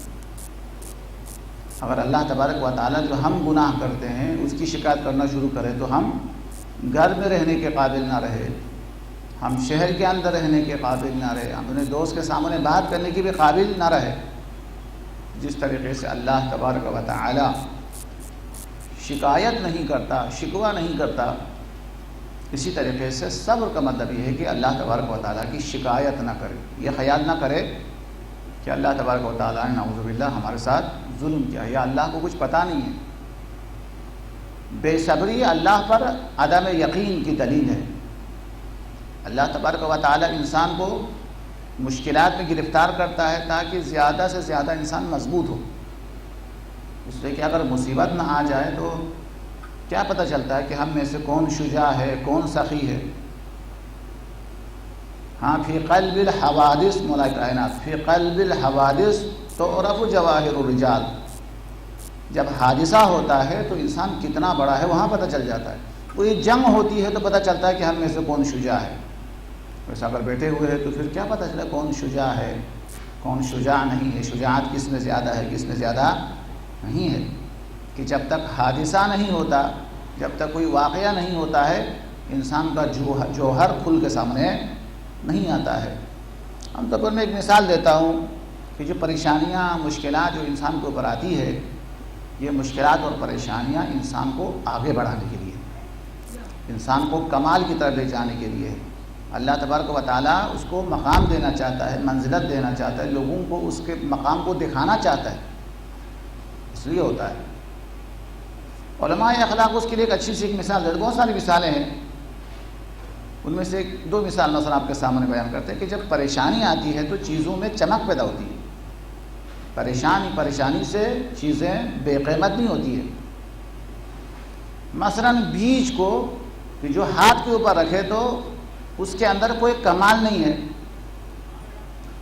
اگر اللہ تبارک و تعالیٰ جو ہم گناہ کرتے ہیں اس کی شکایت کرنا شروع کرے تو ہم گھر میں رہنے کے قابل نہ رہے، ہم شہر کے اندر رہنے کے قابل نہ رہے، ہم اپنے دوست کے سامنے بات کرنے کی بھی قابل نہ رہے۔ جس طریقے سے اللہ تبارک و تعالیٰ شکایت نہیں کرتا، شکوہ نہیں کرتا، اسی طریقے سے صبر کا مطلب یہ ہے کہ اللہ تبارک و تعالیٰ کی شکایت نہ کرے، یہ خیال نہ کرے کہ اللہ تبارک و تعالیٰ نے نعوذ باللہ ہمارے ساتھ ظلم کیا یا اللہ کو کچھ پتہ نہیں ہے۔ بے صبری اللہ پر عدم یقین کی دلیل ہے۔ اللہ تبارک و تعالیٰ انسان کو مشکلات میں گرفتار کرتا ہے تاکہ زیادہ سے زیادہ انسان مضبوط ہو، اس لیے کہ اگر مصیبت نہ آ جائے تو کیا پتہ چلتا ہے کہ ہم میں سے کون شجاع ہے، کون سخی ہے۔ ہاں فی قلب الحوادث، مولا کائنات فی قلب الحوادث تعرف جواہر الرجال، جب حادثہ ہوتا ہے تو انسان کتنا بڑا ہے وہاں پتہ چل جاتا ہے۔ کوئی جنگ ہوتی ہے تو پتہ چلتا ہے کہ ہم میں سے کون شجاع ہے۔ ویسا اگر بیٹھے ہوئے ہیں تو پھر کیا پتہ چلا کون شجاع ہے، کون شجاع نہیں ہے، شجاعت کس میں زیادہ ہے، کس میں زیادہ نہیں ہے۔ کہ جب تک حادثہ نہیں ہوتا، جب تک کوئی واقعہ نہیں ہوتا ہے، انسان کا جوہر کھل کے سامنے نہیں آتا ہے۔ عام طور پر میں ایک مثال دیتا ہوں کہ جو پریشانیاں، مشکلات جو انسان کے اوپر آتی ہے، یہ مشکلات اور پریشانیاں انسان کو آگے بڑھانے کے لیے، انسان کو کمال کی طرف لے جانے کے لیے اللہ تبارک و تعالیٰ اس کو مقام دینا چاہتا ہے، منزلت دینا چاہتا ہے، لوگوں کو اس کے مقام کو دکھانا چاہتا ہے، اس لیے ہوتا ہے۔ علماء اخلاق اس کے لیے ایک اچھی سی ایک مثال دیتے، بہت ساری مثالیں ہیں، ان میں سے ایک دو مثال مثلا آپ کے سامنے بیان کرتے ہیں کہ جب پریشانی آتی ہے تو چیزوں میں چمک پیدا ہوتی ہے۔ پریشانی سے چیزیں بے قیمت نہیں ہوتی ہے۔ مثلا بیج کو کہ جو ہاتھ کے اوپر رکھے تو اس کے اندر کوئی کمال نہیں ہے،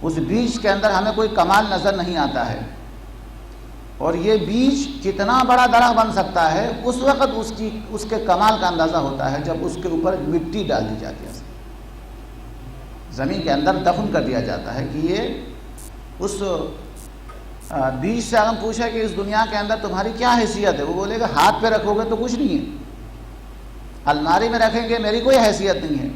اس بیج کے اندر ہمیں کوئی کمال نظر نہیں آتا ہے، اور یہ بیج کتنا بڑا درخت بن سکتا ہے اس وقت اس کے کمال کا اندازہ ہوتا ہے جب اس کے اوپر مٹی ڈال دی جاتی ہے، زمین کے اندر دفن کر دیا جاتا ہے کہ یہ اس بیج سے ہم پوچھا کہ اس دنیا کے اندر تمہاری کیا حیثیت ہے، وہ بولے گا ہاتھ پہ رکھو گے تو کچھ نہیں ہے، الماری میں رکھیں گے میری کوئی حیثیت نہیں ہے،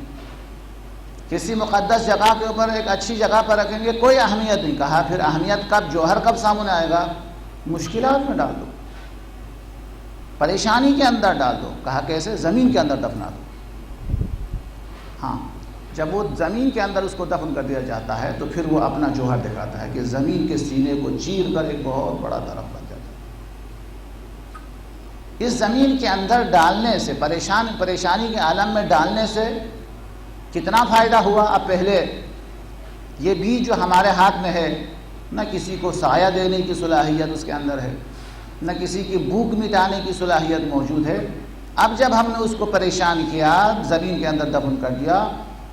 کسی مقدس جگہ کے اوپر ایک اچھی جگہ پر رکھیں گے کوئی اہمیت نہیں۔ کہا پھر اہمیت کب، جوہر کب سامنے آئے گا؟ مشکلات میں ڈال دو، پریشانی کے اندر ڈال دو۔ کہا کیسے؟ زمین کے اندر دفنا دو۔ ہاں جب وہ زمین کے اندر اس کو دفن کر دیا جاتا ہے تو پھر وہ اپنا جوہر دکھاتا ہے کہ زمین کے سینے کو چیر کر ایک بہت بڑا درخت بن جاتا ہے۔ اس زمین کے اندر ڈالنے سے، پریشانی کے عالم میں ڈالنے سے کتنا فائدہ ہوا؟ اب پہلے یہ بیج جو ہمارے ہاتھ میں ہے، نہ کسی کو سایہ دینے کی صلاحیت اس کے اندر ہے، نہ کسی کی بھوک مٹانے کی صلاحیت موجود ہے۔ اب جب ہم نے اس کو پریشان کیا، زمین کے اندر دفن کر دیا،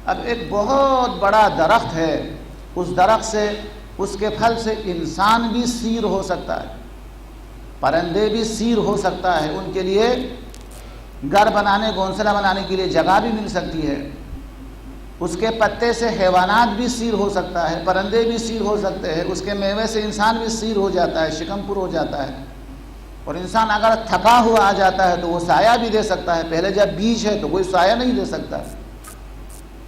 اب ایک بہت بڑا درخت ہے، اس درخت سے، اس کے پھل سے انسان بھی سیر ہو سکتا ہے، پرندے بھی سیر ہو سکتا ہے، ان کے لیے گھر بنانے، گھونسلہ بنانے کے لیے جگہ بھی مل سکتی ہے۔ اس کے پتے سے حیوانات بھی سیر ہو سکتا ہے، پرندے بھی سیر ہو سکتے ہیں، اس کے میوے سے انسان بھی سیر ہو جاتا ہے، شکم پر ہو جاتا ہے۔ اور انسان اگر تھکا ہوا آ جاتا ہے تو وہ سایہ بھی دے سکتا ہے۔ پہلے جب بیج ہے تو کوئی سایہ نہیں دے سکتا،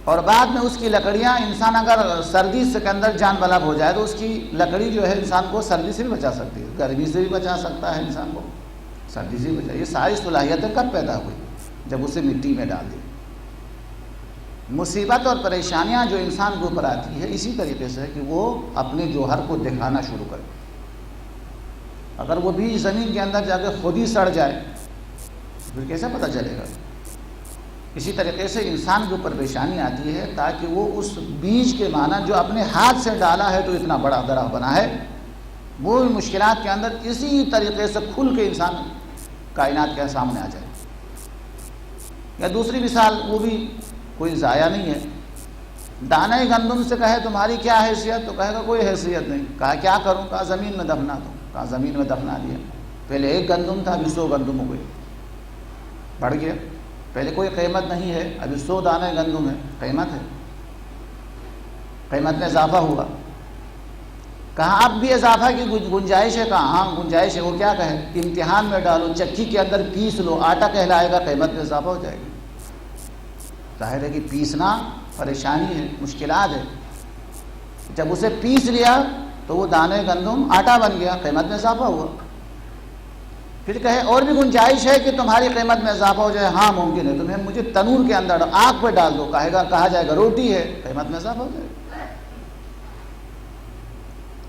اور بعد میں اس کی لکڑیاں، انسان اگر سردی کے اندر جان بلب ہو جائے تو اس کی لکڑی جو ہے انسان کو سردی سے بھی بچا سکتی ہے، گرمی سے بھی بچا سکتا ہے، انسان کو سردی سے بھی بچا۔ یہ ساری صلاحیتیں کب پیدا ہوئی؟ جب اسے مٹی میں ڈال دی۔ مصیبت اور پریشانیاں جو انسان کے اوپر آتی ہے اسی طریقے سے کہ وہ اپنے جوہر کو دکھانا شروع کرے۔ اگر وہ بیج زمین کے اندر جا کے خود ہی سڑ جائے پھر کیسے پتہ چلے گا؟ اسی طریقے سے انسان کے اوپر پریشانی آتی ہے تاکہ وہ اس بیج کے معنی جو اپنے ہاتھ سے ڈالا ہے تو اتنا بڑا درخت بنا ہے، وہ مشکلات کے اندر اسی طریقے سے کھل کے انسان کائنات کے سامنے آ جائے۔ یا دوسری مثال، وہ بھی کوئی ضائع نہیں ہے۔ دانہ گندم سے کہے تمہاری کیا حیثیت؟ تو کہے گا کوئی حیثیت نہیں۔ کہا کیا کروں؟ کہا زمین میں دفنا دو۔ کہا زمین میں دفنا دیا۔ پہلے 1 گندم تھا، ابھی 100 گندم ہو گئی، بڑھ گیا۔ پہلے کوئی قیمت نہیں ہے، ابھی 100 دانے گندم ہے، قیمت ہے، قیمت میں اضافہ ہوا۔ کہا اب بھی اضافہ کی گنجائش ہے؟ کہا ہاں گنجائش ہے۔ وہ کیا کہے؟ امتحان میں ڈالو، چکی کے اندر پیس لو، آٹا کہلائے گا، قیمت میں اضافہ ہو جائے گا۔ ظاہر ہے کہ پیسنا پریشانی ہے، مشکلات ہے۔ جب اسے پیس لیا تو وہ دانے گندم آٹا بن گیا، قیمت میں اضافہ ہوا۔ پھر کہے اور بھی گنجائش ہے کہ تمہاری قیمت میں اضافہ ہو جائے؟ ہاں ممکن ہے، تمہیں مجھے تنور کے اندر آگ پہ ڈال دو، کہا جائے گا روٹی ہے، قیمت میں اضافہ ہو جائے گا۔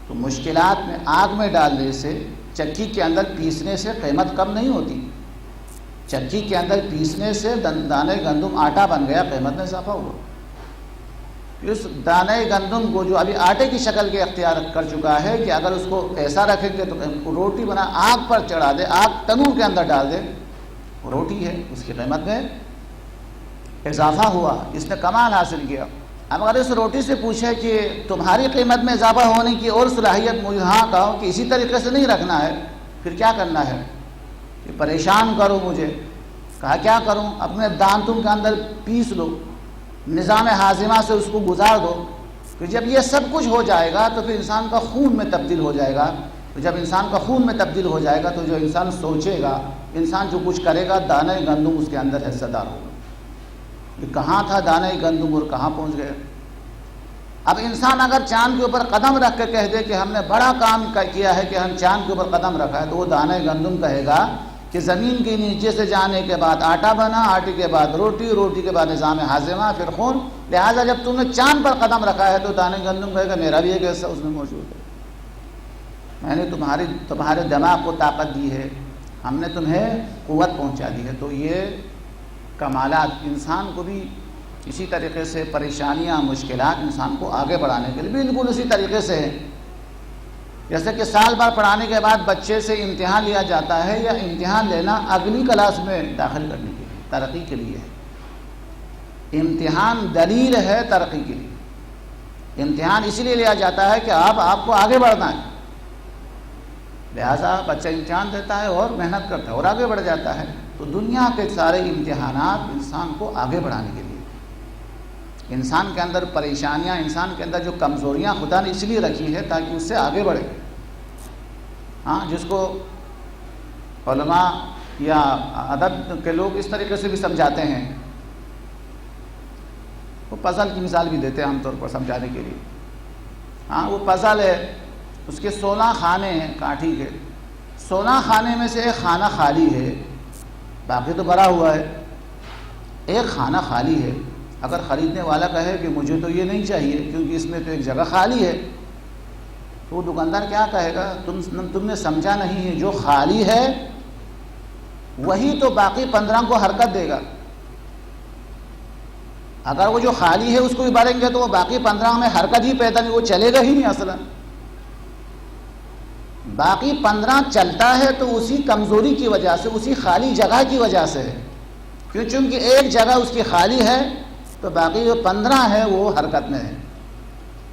تو مشکلات میں آگ میں ڈالنے سے، چکی کے اندر پیسنے سے قیمت کم نہیں ہوتی۔ چکی کے اندر پیسنے سے دانے گندم آٹا بن گیا، قیمت میں اضافہ ہوا۔ اس دانے گندم کو جو ابھی آٹے کی شکل کے اختیار کر چکا ہے کہ اگر اس کو ایسا رکھیں گے تو روٹی بنا، آگ پر چڑھا دے، آگ تنور کے اندر ڈال دے، روٹی ہے، اس کی قیمت میں اضافہ ہوا، اس نے کمال حاصل کیا۔ اب اگر اس روٹی سے پوچھے کہ تمہاری قیمت میں اضافہ ہونے کی اور صلاحیت مجھے، ہاں کہو کہ اسی طریقے سے نہیں رکھنا ہے، پھر کیا کرنا ہے؟ کہ پریشان کرو مجھے۔ کہا کیا کروں؟ اپنے دانتوں کے اندر پیس لو، نظام ہاضمہ سے اس کو گزار دو۔ کہ جب یہ سب کچھ ہو جائے گا تو پھر انسان کا خون میں تبدیل ہو جائے گا۔ تو جب انسان کا خون میں تبدیل ہو جائے گا تو جو انسان سوچے گا، انسان جو کچھ کرے گا، دانے گندم اس کے اندر حصہ دار ہوگا۔ یہ کہاں تھا دانے گندم اور کہاں پہنچ گیا؟ اب انسان اگر چاند کے اوپر قدم رکھ کے کہہ دے کہ ہم نے بڑا کام کیا ہے کہ ہم چاند کے اوپر قدم رکھا ہے، تو وہ دانے گندم کہے گا کہ زمین کے نیچے سے جانے کے بعد آٹا بنا، آٹے کے بعد روٹی، روٹی کے بعد نظام ہاضمہ، پھر خون، لہٰذا جب تم نے چاند پر قدم رکھا ہے تو دانے گندم کہے گا میرا بھی ایک حصہ اس میں موجود ہے۔ میں نے تمہارے دماغ کو طاقت دی ہے، ہم نے تمہیں قوت پہنچا دی ہے۔ تو یہ کمالات انسان کو بھی اسی طریقے سے، پریشانیاں، مشکلات انسان کو آگے بڑھانے کے لیے بالکل اسی طریقے سے ہے۔ جیسے کہ سال بھر پڑھانے کے بعد بچے سے امتحان لیا جاتا ہے، یا امتحان لینا اگلی کلاس میں داخل کرنے کے لیے، ترقی کے لیے ہے۔ امتحان دلیل ہے ترقی کے لیے۔ امتحان اسی لیے لیا جاتا ہے کہ آپ کو آگے بڑھنا ہے، لہذا بچہ امتحان دیتا ہے اور محنت کرتا ہے اور آگے بڑھ جاتا ہے۔ تو دنیا کے سارے امتحانات انسان کو آگے بڑھانے کے لیے، انسان کے اندر پریشانیاں، انسان کے اندر جو کمزوریاں خدا نے اس لیے رکھی ہے تاکہ اس سے آگے بڑھے۔ ہاں، جس کو علماء یا ادب کے لوگ اس طریقے سے بھی سمجھاتے ہیں، وہ پزل کی مثال بھی دیتے ہیں عام طور پر سمجھانے کے لیے۔ ہاں، وہ پزل ہے، اس کے 16 خانے ہیں کانٹھی کے، 16 خانے میں سے ایک خانہ خالی ہے، باقی تو بھرا ہوا ہے۔ ایک خانہ خالی ہے، اگر خریدنے والا کہے کہ مجھے تو یہ نہیں چاہیے کیونکہ اس میں تو ایک جگہ خالی ہے، تو وہ دکاندار کیا کہے گا؟ تم نے سمجھا نہیں ہے، جو خالی ہے وہی تو باقی 15 کو حرکت دے گا. اگر وہ جو خالی ہے اس کو بھی بھریں گے تو وہ باقی 15 میں حرکت ہی پیدا نہیں, وہ چلے گا ہی نہیں اصلا. باقی 15 چلتا ہے تو اسی کمزوری کی وجہ سے, اسی خالی جگہ کی وجہ سے ہے. کیوں؟ چونکہ ایک جگہ اس کی خالی ہے تو باقی جو 15 ہے وہ حرکت میں ہے.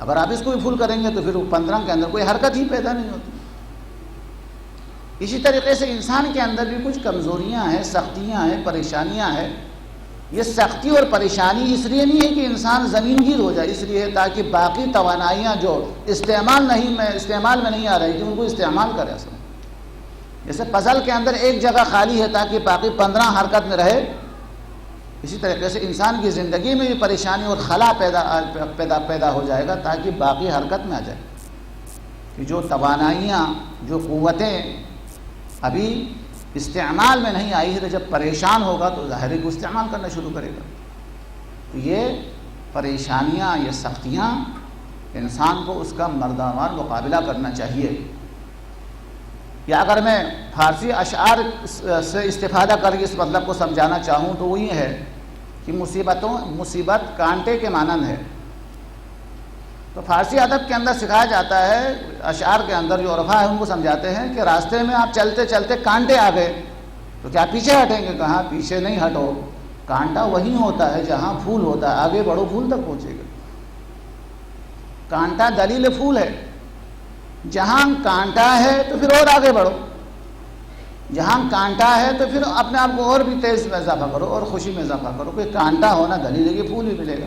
اگر آپ اس کو بھی فل کریں گے تو پھر وہ 15 کے اندر کوئی حرکت ہی پیدا نہیں ہوتی. اسی طریقے سے انسان کے اندر بھی کچھ کمزوریاں ہیں, سختیاں ہیں, پریشانیاں ہیں. یہ سختی اور پریشانی اس لیے نہیں ہے کہ انسان زمین گیر ہو جائے, اس لیے تاکہ باقی توانائیاں جو استعمال میں نہیں آ رہی کہ ان کو استعمال کرے. اصل جیسے پزل کے اندر ایک جگہ خالی ہے تاکہ باقی 15 حرکت میں رہے, اسی طریقے سے انسان کی زندگی میں بھی پریشانی اور خلا پیدا ہو جائے گا تاکہ باقی حرکت میں آ جائے. کہ جو توانائیاں, جو قوتیں ابھی استعمال میں نہیں آئی ہے, جب پریشان ہوگا تو ظاہر ہے کہ استعمال کرنا شروع کرے گا. تو یہ پریشانیاں, یہ سختیاں انسان کو اس کا مردانوار مقابلہ کرنا چاہیے. یا اگر میں فارسی اشعار سے استفادہ کر کے اس مطلب کو سمجھانا چاہوں تو وہ یہ ہے کہ مصیبت کانٹے کے مانند ہے. تو فارسی ادب کے اندر سکھایا جاتا ہے, اشعار کے اندر جو عرفا ہے ان کو سمجھاتے ہیں کہ راستے میں آپ چلتے چلتے کانٹے آ گئے تو کیا پیچھے ہٹیں گے؟ کہاں پیچھے نہیں ہٹو. کانٹا وہیں ہوتا ہے جہاں پھول ہوتا ہے, آگے بڑھو پھول تک پہنچے گا. کانٹا دلیل پھول ہے. جہاں کانٹا ہے تو پھر اور آگے بڑھو, جہاں کانٹا ہے تو پھر اپنے آپ کو اور بھی تیز میں اضافہ کرو اور خوشی میں اضافہ کرو کہ کانٹا ہونا دلیل ہے کہ پھول بھی ملے گا.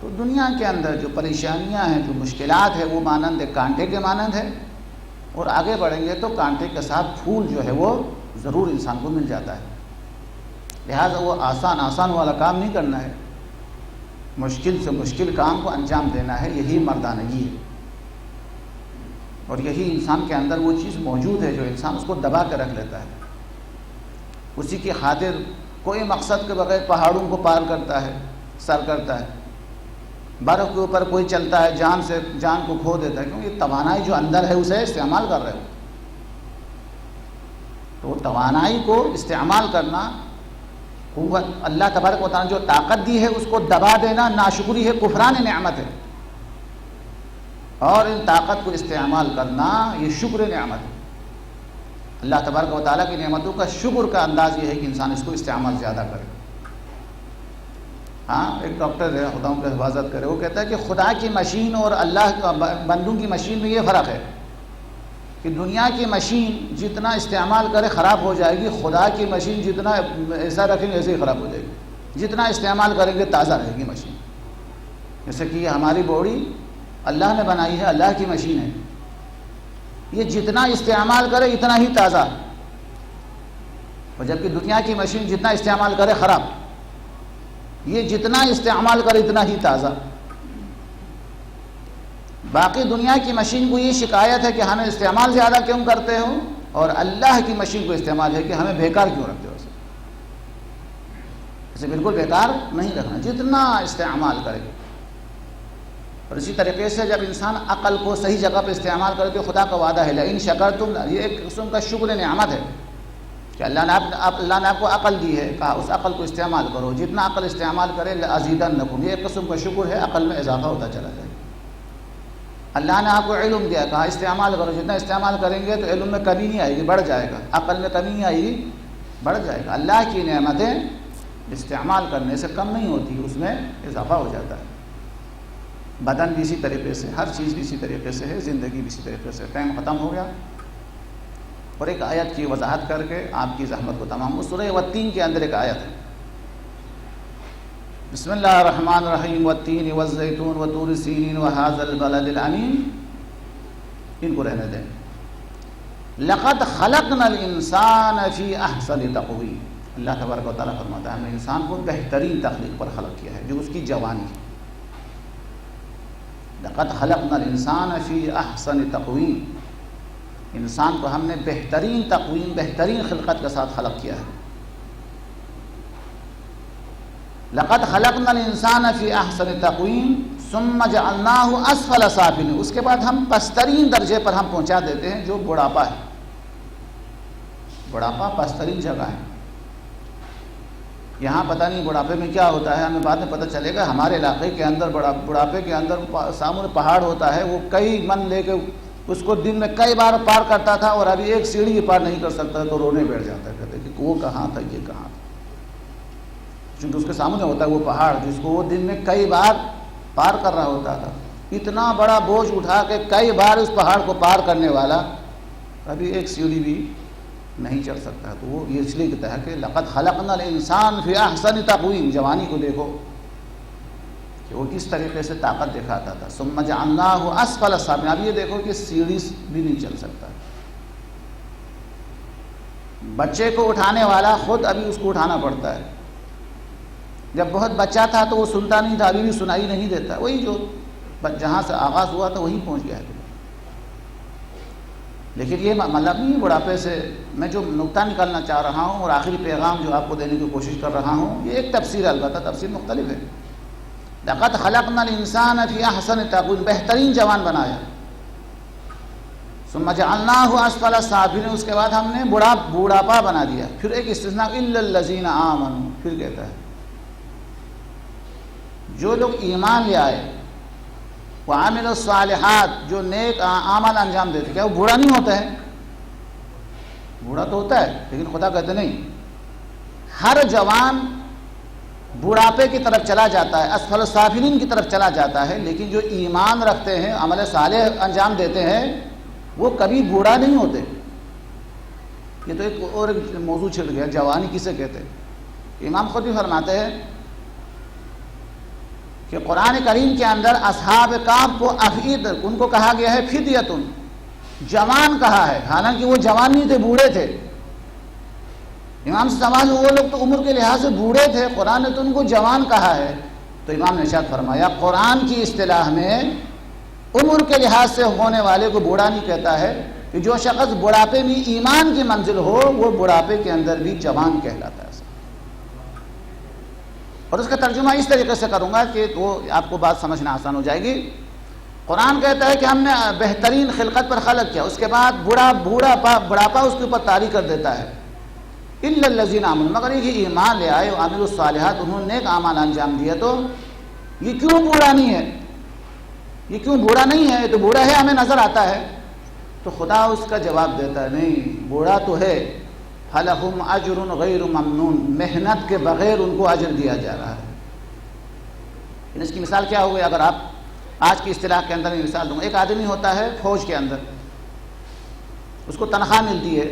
تو دنیا کے اندر جو پریشانیاں ہیں, جو مشکلات ہیں, وہ مانند کانٹے کے مانند ہے, اور آگے بڑھیں گے تو کانٹے کے ساتھ پھول جو ہے وہ ضرور انسان کو مل جاتا ہے. لہٰذا وہ آسان والا کام نہیں کرنا ہے, مشکل سے مشکل کام کو انجام دینا ہے. یہی مردانگی ہے, اور یہی انسان کے اندر وہ چیز موجود ہے جو انسان اس کو دبا کے رکھ لیتا ہے. اسی کی خاطر کوئی مقصد کے بغیر پہاڑوں کو پار کرتا ہے, سر کرتا ہے. برف کے اوپر کوئی چلتا ہے, جان کو کھو دیتا ہے, کیونکہ توانائی جو اندر ہے اسے استعمال کر رہے ہو. تو توانائی کو استعمال کرنا, قوت اللہ تبارک و تعالیٰ نے جو طاقت دی ہے اس کو دبا دینا ناشکری ہے, کفران نعمت ہے. اور ان طاقت کو استعمال کرنا یہ شکر نعمت ہے. اللہ تبارک و تعالیٰ کی نعمتوں کا شکر کا انداز یہ ہے کہ انسان اس کو استعمال زیادہ کرے. ہاں, ایک ڈاکٹر ہے, خدا ان کی حفاظت کرے, وہ کہتا ہے کہ خدا کی مشین اور اللہ بندوں کی مشین میں یہ فرق ہے کہ دنیا کی مشین جتنا استعمال کرے خراب ہو جائے گی, خدا کی مشین جتنا ایسا رکھیں گے ایسے ہی خراب ہو جائے گی. جتنا استعمال کریں گے تازہ رہے گی مشین. جیسے کہ یہ ہماری باڈی اللہ نے بنائی ہے, اللہ کی مشین ہے, یہ جتنا استعمال کرے اتنا ہی تازہ, اور جبکہ دنیا کی مشین جتنا استعمال کرے خراب, یہ جتنا استعمال کرے اتنا ہی تازہ. باقی دنیا کی مشین کو یہ شکایت ہے کہ ہمیں استعمال زیادہ کیوں کرتے ہو, اور اللہ کی مشین کو استعمال ہے کہ ہمیں بیکار کیوں رکھتے ہو. اسے بالکل بیکار نہیں رکھنا, جتنا استعمال کرے. اور اسی طریقے سے جب انسان عقل کو صحیح جگہ پہ استعمال کرے تو خدا کا وعدہ ہے لئن شکرتم, یہ ایک قسم کا شکر نعمت ہے کہ اللہ نے آپ کو عقل دی ہے, کہا اس عقل کو استعمال کرو, جتنا عقل استعمال کرے لازیدنکم, یہ ایک قسم کا شکر ہے, عقل میں اضافہ ہوتا چلا جائے. اللہ نے آپ کو علم دیا, کہا استعمال کرو, جتنا استعمال کریں گے تو علم میں کمی نہیں آئے گی, بڑھ جائے گا, عقل میں کمی نہیں آئے گی, بڑھ جائے گا. اللہ کی نعمتیں استعمال کرنے سے کم نہیں ہوتی, اس میں اضافہ ہو جاتا ہے. بدن بھی اسی طریقے سے, ہر چیز بھی اسی طریقے سے ہے, زندگی بھی اسی طریقے سے. ٹائم ختم ہو گیا, اور ایک آیت کی وضاحت کر کے آپ کی زحمت کو تمام. وہ سورہ والتین کے اندر ایک آیت ہے, بسم اللہ الرحمن الرحیم, والتین والزیتون وطور سینین وہذا البلد الامین. ان کو رہنے دیں. لقد خلقنا الانسان فی احسن تقویم. اللہ تبارک و تعالیٰ فرماتا ہے ہم نے انسان کو بہترین تخلیق پر خلق کیا ہے, جو اس کی جوانی ہے. لقد خلقنا الانسان فی احسن تقویم, انسان کو ہم نے بہترین تقویم, بہترین خلقت کے ساتھ خلق کیا ہے. لقد خلقنا الانسان فی احسن تقویم ثم جعلناہ اسفل سافلین. اس کے بعد ہم پسترین درجے پر ہم پہنچا دیتے ہیں جو بڑھاپا ہے. بڑھاپا پسترین جگہ ہے. یہاں پتہ نہیں بڑھاپے میں کیا ہوتا ہے، ہمیں بعد میں پتہ چلے گا. ہمارے علاقے کے اندر بڑھاپے کے اندر سامنے پہاڑ ہوتا ہے، وہ کئی من لے کے اس کو دن میں کئی بار پار کرتا تھا، اور ابھی ایک سیڑھی بھی پار نہیں کر سکتا تو رونے بیٹھ جاتا ہے، کہتے کہ وہ کہاں تھا، یہ کہاں تھا. چونکہ اس کے سامنے ہوتا ہے وہ پہاڑ جس کو وہ دن میں کئی بار پار کر رہا ہوتا تھا. اتنا بڑا بوجھ اٹھا کے کئی بار اس پہاڑ کو پار کرنے والا ابھی ایک سیڑھی بھی نہیں چڑھ سکتا. تو وہ یہ اس لیے کہتا ہے کہ لقد خلقنا الانسان فی احسن تقویم. جوانی کو دیکھو کہ وہ کس طریقے سے طاقت دکھاتا تھا. ثم جعلناہ اسفل سافلین. اب یہ دیکھو کہ سیڑھی بھی نہیں چل سکتا. بچے کو اٹھانے والا خود ابھی اس کو اٹھانا پڑتا ہے. جب بہت بچہ تھا تو وہ سنتا نہیں تھا، ابھی بھی سنائی نہیں دیتا. وہی جو جہاں سے آغاز ہوا تھا وہیں پہنچ گیا ہے. لیکن یہ مطلب نہیں بڑھاپے سے میں جو نقطہ نکالنا چاہ رہا ہوں اور آخری پیغام جو آپ کو دینے کی کوشش کر رہا ہوں، یہ ایک تفسیر، البتہ تفسیر مختلف ہے. لقد خلقنا الانسان فی احسن تقویم. بہترین جوان بنایا. ثم جعلناہ اسفل سافلین. اس کے بعد ہم نے بوڑھاپا بنا دیا. پھر ایک استثناء الا الذین آمنوا. پھر کہتا ہے جو لوگ ایمان لے آئے، وعملوا الصالحات، جو نیک اعمال انجام دیتے. کیا وہ بوڑھا نہیں ہوتا ہے؟ بوڑھا تو ہوتا ہے، لیکن خدا کہتے نہیں. ہر جوان بوڑھاپے کی طرف چلا جاتا ہے، اسفل السافلین کی طرف چلا جاتا ہے. لیکن جو ایمان رکھتے ہیں، عمل صالح انجام دیتے ہیں، وہ کبھی بوڑھا نہیں ہوتے. یہ تو ایک اور موضوع چھڑ گیا، جوانی کسے کہتے ہیں. امام خود بھی فرماتے ہیں کہ قرآن کریم کے اندر اصحاب کہف کو افید، ان کو کہا گیا ہے فدیتن، جوان کہا ہے، حالانکہ وہ جوان نہیں تھے، بوڑھے تھے. امام سے سوال، وہ لوگ تو عمر کے لحاظ سے بوڑھے تھے، قرآن نے تو ان کو جوان کہا ہے. تو امام نے ارشاد فرمایا قرآن کی اصطلاح میں عمر کے لحاظ سے ہونے والے کو بوڑھا نہیں کہتا ہے، کہ جو شخص بڑھاپے میں ایمان کی منزل ہو وہ بڑھاپے کے اندر بھی جوان کہلاتا ہے. اور اس کا ترجمہ اس طریقے سے کروں گا کہ وہ آپ کو بات سمجھنا آسان ہو جائے گی. قرآن کہتا ہے کہ ہم نے بہترین خلقت پر خلق کیا، اس کے بعد بڑھاپا اس کے اوپر طاری کر دیتا ہے. الا الذین آمنوا، مگر یہ ایمان لے آئے، وعملوا الصالحات، انہوں نے نیک اعمال انجام دیا. تو یہ کیوں بوڑھا نہیں ہے؟ یہ کیوں بوڑھا نہیں ہے؟ تو بوڑھا ہے ہمیں نظر آتا ہے. تو خدا اس کا جواب دیتا ہے نہیں، بوڑھا تو ہے. فَلَهُمْ أَجْرٌ غَيْرُ مَمْنُونَ. محنت کے بغیر ان کو اجر دیا جا رہا ہے. اس کی مثال کیا ہوگی؟ اگر آپ آج کی اصطلاح کے اندر میں مثال دوں گا. ایک آدمی ہوتا ہے فوج کے اندر، اس کو تنخواہ ملتی ہے.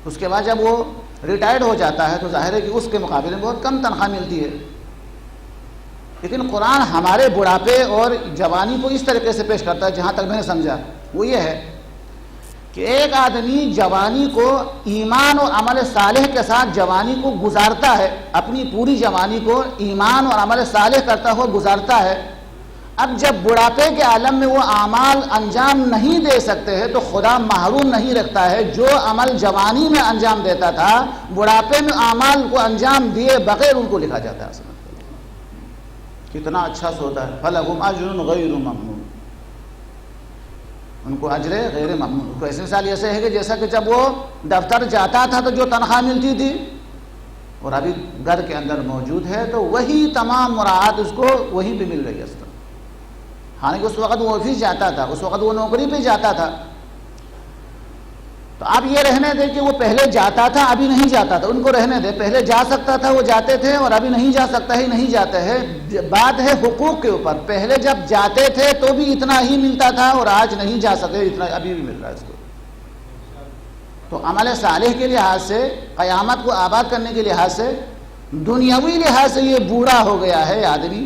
اس کے بعد جب وہ ریٹائرڈ ہو جاتا ہے تو ظاہر ہے کہ اس کے مقابلے میں بہت کم تنخواہ ملتی ہے. لیکن قرآن ہمارے بڑھاپے اور جوانی کو اس طریقے سے پیش کرتا ہے، جہاں تک میں نے سمجھا وہ یہ ہے کہ ایک آدمی جوانی کو ایمان اور عمل صالح کے ساتھ جوانی کو گزارتا ہے، اپنی پوری جوانی کو ایمان اور عمل صالح کرتا ہوا گزارتا ہے. اب جب بڑھاپے کے عالم میں وہ اعمال انجام نہیں دے سکتے ہیں تو خدا محروم نہیں رکھتا ہے. جو عمل جوانی میں انجام دیتا تھا، بڑھاپے میں اعمال کو انجام دیے بغیر ان کو لکھا جاتا ہے. کتنا اچھا سودا ہے. فَلَهُمْ أَجْرٌ غَيْرُ مَمْنُونَ. ان کو اجر غیر ممنون. کو ایسی مثال ایسے ہے کہ جیسا کہ جب وہ دفتر جاتا تھا تو جو تنخواہ ملتی تھی اور ابھی گھر کے اندر موجود ہے تو وہی تمام مراعات اس کو وہیں پہ مل رہی ہے. حالانکہ اس وقت وہ آفس جاتا تھا، اس وقت وہ نوکری پہ جاتا تھا. تو اب یہ رہنے دے کہ وہ پہلے جاتا تھا ابھی نہیں جاتا تھا، ان کو رہنے دے. پہلے جا سکتا تھا وہ جاتے تھے، اور ابھی نہیں جا سکتا ہی نہیں جاتے ہے. بات ہے حقوق کے اوپر. پہلے جب جاتے تھے تو بھی اتنا ہی ملتا تھا، اور آج نہیں جا سکے اتنا ابھی بھی مل رہا ہے اس کو. تو عمل صالح کے لحاظ سے، قیامت کو آباد کرنے کے لحاظ سے، دنیاوی لحاظ سے یہ بوڑھا ہو گیا ہے آدمی.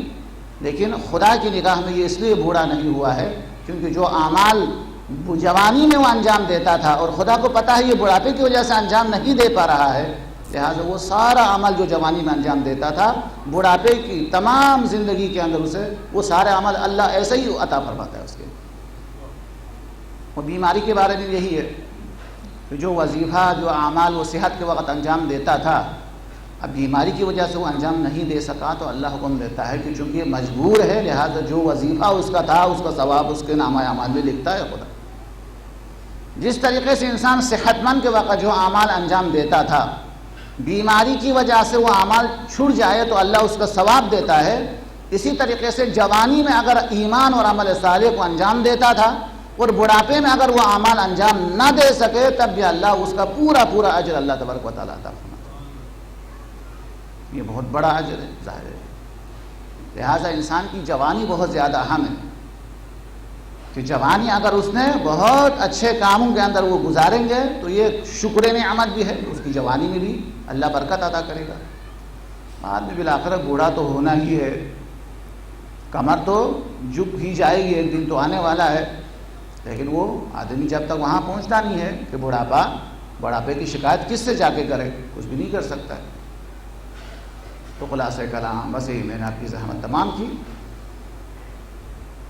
لیکن خدا کی نگاہ میں یہ اس لیے بوڑھا نہیں ہوا ہے کیونکہ جو اعمال جوانی میں وہ انجام دیتا تھا اور خدا کو پتہ ہے یہ بڑھاپے کی وجہ سے انجام نہیں دے پا رہا ہے، لہٰذا وہ سارا عمل جو جوانی میں انجام دیتا تھا بڑھاپے کی تمام زندگی کے اندر اسے وہ سارے عمل اللہ ایسے ہی عطا فرماتا ہے اس کے. اور بیماری کے بارے میں یہی ہے کہ جو وظیفہ، جو اعمال وہ صحت کے وقت انجام دیتا تھا، اب بیماری کی وجہ سے وہ انجام نہیں دے سکا تو اللہ حکم دیتا ہے کہ چونکہ یہ مجبور ہے لہذا جو وظیفہ اس کا تھا اس کا ثواب اس کے نامہ اعمال میں لکھتا ہے خدا. جس طریقے سے انسان صحت مند کے وقت جو اعمال انجام دیتا تھا، بیماری کی وجہ سے وہ اعمال چھوٹ جائے تو اللہ اس کا ثواب دیتا ہے، اسی طریقے سے جوانی میں اگر ایمان اور عمل صالح کو انجام دیتا تھا اور بڑھاپے میں اگر وہ اعمال انجام نہ دے سکے تب بھی اللہ اس کا پورا اجر اللہ تبارک و تعالیٰ عطا فرماتا ہے۔ یہ بہت بڑا اجر ہے، ظاہر ہے۔ لہٰذا انسان کی جوانی بہت زیادہ اہم ہے کہ جوانی اگر اس نے بہت اچھے کاموں کے اندر وہ گزاریں گے تو یہ شکر نعمت بھی ہے، اس کی جوانی میں بھی اللہ برکت عطا کرے گا۔ بعد میں بالآخر بوڑھا تو ہونا ہی ہے، کمر تو جھک ہی جائے گی، ایک دن تو آنے والا ہے، لیکن وہ آدمی جب تک وہاں پہنچتا نہیں ہے کہ بڑھاپے کی شکایت کس سے جا کے کرے، کچھ بھی نہیں کر سکتا ہے۔ تو خلاصہ کلام بس یہی میں نے آپ کی زحمت تمام کی۔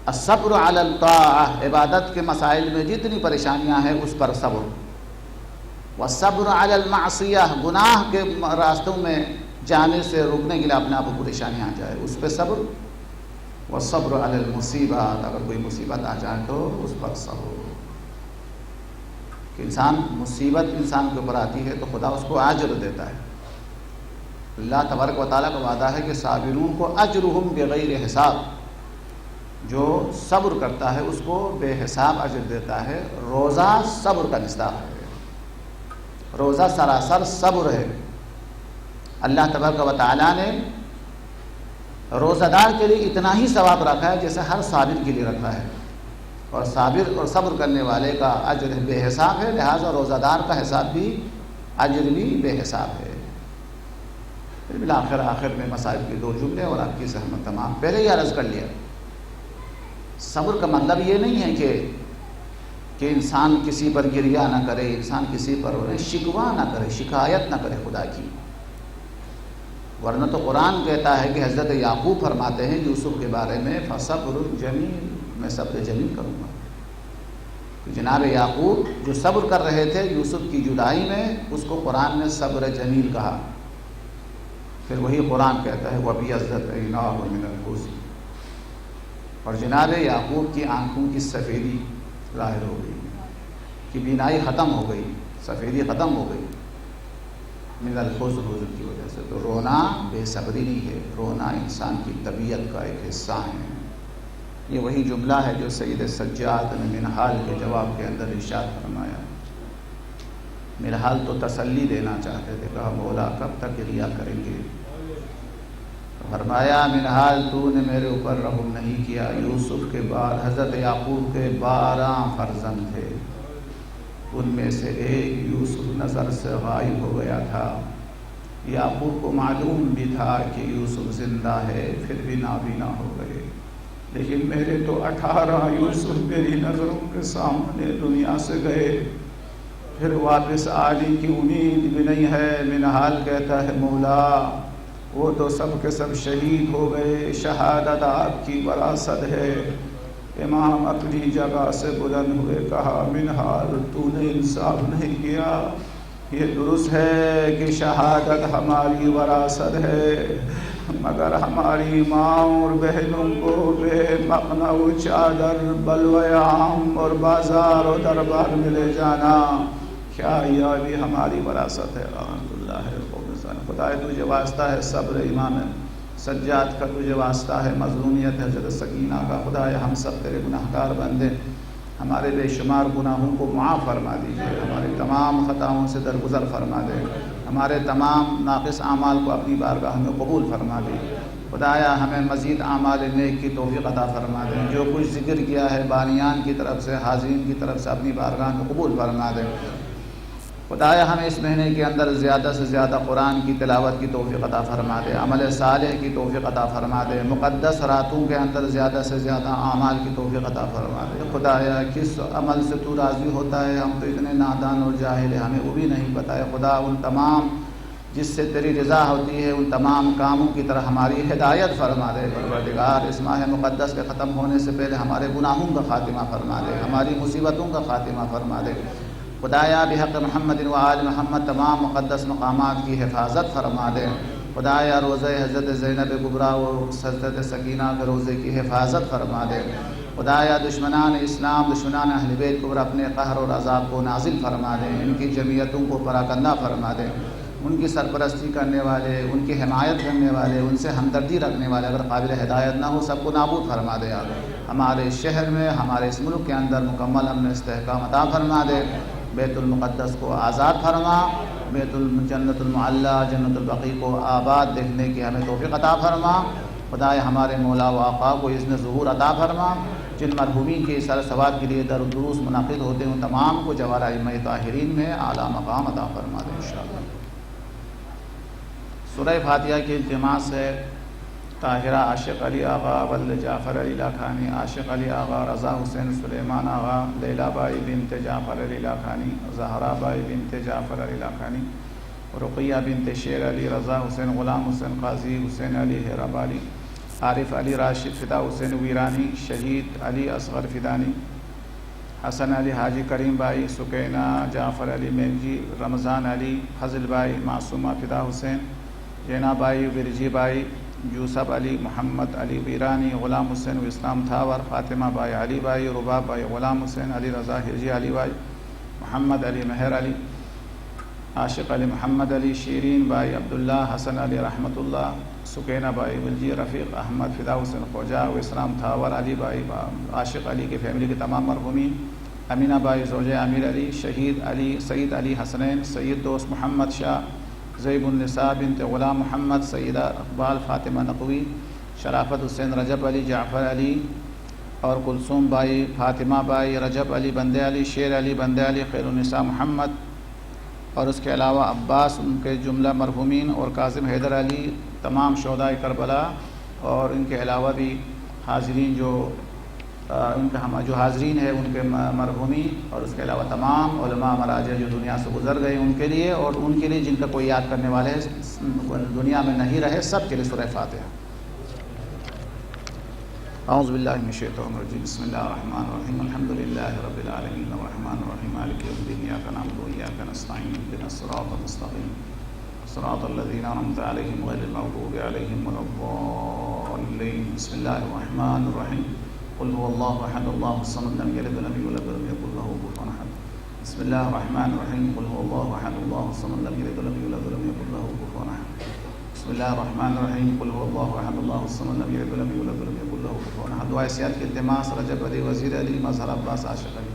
الصبر علی الطاعہ، عبادت کے مسائل میں جتنی پریشانیاں ہیں اس پر صبر، والصبر علی المعصیہ، گناہ کے راستوں میں جانے سے روکنے کے لیے اپنے آپ کو پریشانیاں آ جائے اس پہ صبر، والصبر علی المصیبات، اگر کوئی مصیبت آ جائے تو اس پر صبر۔ کہ مصیبت انسان کے اوپر آتی ہے تو خدا اس کو اجر دیتا ہے۔ اللہ تبارک و تعالیٰ کا وعدہ ہے کہ صابرون کو اجرہم بغیر حساب، جو صبر کرتا ہے اس کو بے حساب اجر دیتا ہے۔ روزہ صبر کا مصداق ہے، روزہ سراسر صبر ہے۔ اللہ تبارک و تعالیٰ نے روزہ دار کے لیے اتنا ہی ثواب رکھا ہے جیسے ہر صابر کے لیے رکھا ہے، اور صابر اور صبر کرنے والے کا اجر بے حساب ہے، لہٰذا روزہ دار کا حساب بھی اجر بھی بے حساب ہے۔ آخر میں مسائل کے دو جملے اور آپ کی زحمت تمام۔ پہلے ہی عرض کر لیا، صبر کا مطلب یہ نہیں ہے کہ انسان کسی پر گریہ نہ کرے، انسان کسی پر شکوہ نہ کرے، شکایت نہ کرے خدا کی، ورنہ تو قرآن کہتا ہے کہ حضرت یعقوب فرماتے ہیں یوسف کے بارے میں فصبر جمیل، میں صبر جمیل کروں گا۔ جناب یعقوب جو صبر کر رہے تھے یوسف کی جدائی میں، اس کو قرآن نے صبر جمیل کہا۔ پھر وہی قرآن کہتا ہے وَبِيَضَّتْ عَيْنَاهُ مِنَ الْحُزْنِ، اور جناب یعقوب کی آنکھوں کی سفیدی ظاہر ہو گئی، کہ بینائی ختم ہو گئی، سفیدی ختم ہو گئی، من الحزن، حزن کی وجہ سے۔ تو رونا بے صبری نہیں ہے، رونا انسان کی طبیعت کا ایک حصہ ہے۔ یہ وہی جملہ ہے جو سید سجاد نے منہال کے جواب کے اندر ارشاد فرمایا۔ منہال تو تسلی دینا چاہتے تھے، کہا مولا کب تک ریا کریں گے؟ فرمایا منہال تو نے میرے اوپر رحم نہیں کیا۔ یوسف کے بعد حضرت یعقوب کے 12 فرزند تھے، ان میں سے ایک یوسف نظر سے غائب ہو گیا تھا۔ یعقوب کو معلوم بھی تھا کہ یوسف زندہ ہے، پھر بھی نابینا ہو گئے، لیکن میرے تو 18 یوسف میری نظروں کے سامنے دنیا سے گئے، پھر واپس آنے کی امید بھی نہیں ہے۔ منہال کہتا ہے مولا وہ تو سب کے سب شہید ہو گئے، شہادت آپ کی وراثت ہے۔ امام اپنی جگہ سے بلند ہوئے، کہا منہال تو نے انصاف نہیں کیا، یہ درست ہے کہ شہادت ہماری وراثت ہے، مگر ہماری ماں اور بہنوں کو بے مقنع و چادر بلوے عام اور بازار و دربار میں لے جانا، کیا یہ بھی ہماری وراثت ہے؟ الحمدللہ ہے خدا تجھے واسطہ ہے صبر امام سجاد کا، تجھے واسطہ ہے مظلومیت حضرت سکینہ کا۔ خدایا ہم سب تیرے گناہگار بندے، ہمارے بے شمار گناہوں کو معاف فرما دیجیے، ہماری تمام خطاؤں سے درگزر فرما دے، ہمارے تمام ناقص اعمال کو اپنی بارگاہ میں قبول فرما دے۔ خدایا ہمیں مزید اعمال نیک کی توفیق عطا فرما دے، جو کچھ ذکر کیا ہے بانیان کی طرف سے، حاضرین کی طرف سے اپنی بارگاہ میں قبول فرما دے۔ خدایا ہمیں اس مہینے کے اندر زیادہ سے زیادہ قرآن کی تلاوت کی توفیق عطا فرما دے، عمل صالح کی توفیق عطا فرما دے، مقدس راتوں کے اندر زیادہ سے زیادہ اعمال کی توفیق عطا فرما دے۔ خدایا کس عمل سے تو راضی ہوتا ہے، ہم تو اتنے نادان اور جاہل ہیں، ہمیں وہ بھی نہیں پتہ ہے۔ خدا ان تمام جس سے تیری رضا ہوتی ہے ان تمام کاموں کی طرح ہماری ہدایت فرما دے۔ پروردگار اس ماہ مقدس کے ختم ہونے سے پہلے ہمارے گناہوں کا خاتمہ فرما دے، ہماری مصیبتوں کا خاتمہ فرما دے۔ خدایا بحق محمد و آل محمد تمام مقدس مقامات کی حفاظت فرما دے۔ خدایا روزہ حضرت زینب کبریٰ و حضرت سکینہ کے روزے کی حفاظت فرما دے۔ خدایا دشمنان اسلام، دشمنان اہل بیت کو اپنے قہر اور عذاب کو نازل فرما دیں، ان کی جمعیتوں کو پراکندہ فرما دیں، ان کی سرپرستی کرنے والے، ان کی حمایت کرنے والے، ان سے ہمدردی رکھنے والے اگر قابل ہدایت نہ ہو سب کو نابود فرما دے۔ ہمارے شہر میں، ہمارے اس ملک کے اندر مکمل امن استحکام عطا فرما دے، بیت المقدس کو آزاد فرما، بیت جنت المعلی، جنت البقیع کو آباد دیکھنے کی ہمیں توفیق عطا فرما۔ خدایا ہمارے مولا و آقا کو اذن ظہور عطا فرما، جن مرحومین کے سر ثواب کے لیے درود دروس منعقد ہوتے ہیں ان تمام کو جوار ائمہ طاہرین میں اعلیٰ مقام عطا فرما دے انشاءاللہ۔ سورہ فاتحہ کے التماس ہے طاہرہ عاشق علی آغا، ولد جعفر علی لاکھانی، عاشق علی آغا، رضا حسین سلیمان آغا، لیلا بائی بنت جعفر علی لاکھانی، زہرا بائی بنت جعفر علی لاکھانی، رقیہ بنت شیر علی، رضا حسین، غلام حسین قاضی، حسین علی حراب علی، عارف علی راشد، فدا حسین ویرانی، شہید علی اصغر فدانی، حسن علی حاجی کریم by, Sakina Jafar Ali مینجی، Ramzan Ali, Fazal by, Masuma فدا حسین، جینا by, ورجی by, Yusuf Ali, Muhammad Ali Virani, Ghulam Hussain Islam Thawar, Fatima Bai Ali Bai, Rubab Bai Ghulam Hussain, Ali Raza ہرجی Ali by, محمد علی مہر علی، عاشق علی محمد علی، شیرین بائی عبداللہ، حسن علی رحمت اللہ، سکینہ بائی ولجی، رفیق احمد، فدا حسین خوجہ و اسلام تھاور، علی بائی عاشق علی کے فیملی کے تمام مرحومین، امینہ بائی زوجہ امیر علی، شہید علی، سید علی حسنین، سید دوست محمد شاہ، زیب النساء بنت غلام محمد، سیدہ اقبال فاطمہ نقوی، شرافت حسین رجب علی، جعفر علی اور کلثوم بائی، فاطمہ بائی، رجب علی بندے علی، شیر علی بندے علی، خیر النساء محمد، اور اس کے علاوہ عباس ان کے جملہ مرحومین، اور کاظم حیدر علی، تمام شہداء کربلا، اور ان کے علاوہ بھی حاضرین جو حاضرین ہیں ان کے مرحومین، اور اس کے علاوہ تمام علماء مراجع جو دنیا سے گزر گئے ان کے لیے، اور ان کے لیے جن کا کوئی یاد کرنے والے دنیا میں نہیں رہے، سب کے لیے سورہ فاتحہ۔ اعوذ باللہ من الشیطان الرجیم، بسم اللہ الرحمن الرحیم، الحمد للہ رب العالمین، الرحمن الرحیم، مالک یوم الدین، ایاک نعبد و ایاک نستعین، اهدنا الصراط المستقیم، صراط الذین انعمت علیہم غیر المغضوب علیہم ولا الضالین، بسم اللہ الرحمن الرحیم، قل هو اللہ احد اللہ الصمد لم یلد ولم یولد ولم یکن له کفوا احد، بسم اللہ الرحمن الرحیم، قل هو اللہ احد اللہ الصمد لم یلد ولم یولد ولم یکن له کفوا احد، بسم اللہ الرحمن الرحیم، قل هو اللہ احد اللہ الصمد لم یلد ولم یولد ولم یکن له کفوا احد۔ دعائے سیاحت کے التماس رجب علی، وزیر علی، مظہر عباس، عاشق علی،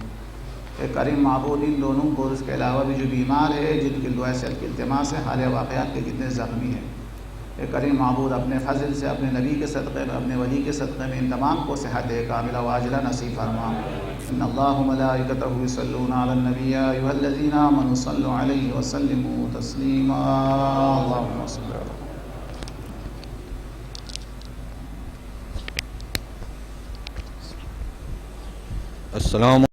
ایک کریم معبود ان دونوں کو، اس کے علاوہ بھی جو بیمار ہے جن کی دعائے سیاحت کے التماس ہے، حالیہ واقعات کے جتنے زخمی ہیں، ایک کریم معبود اپنے فضل سے، اپنے نبی کے صدقے میں، اپنے ولی کے صدقے میں ان تمام کو صحت کاملہ و عاجلہ نصیب فرما۔ ان اللہ ملائکتہ یصلون علی النبی یا ایھا الذین آمنوا صلوا علیہ وسلموا تسلیما، اللہم صل علی السلام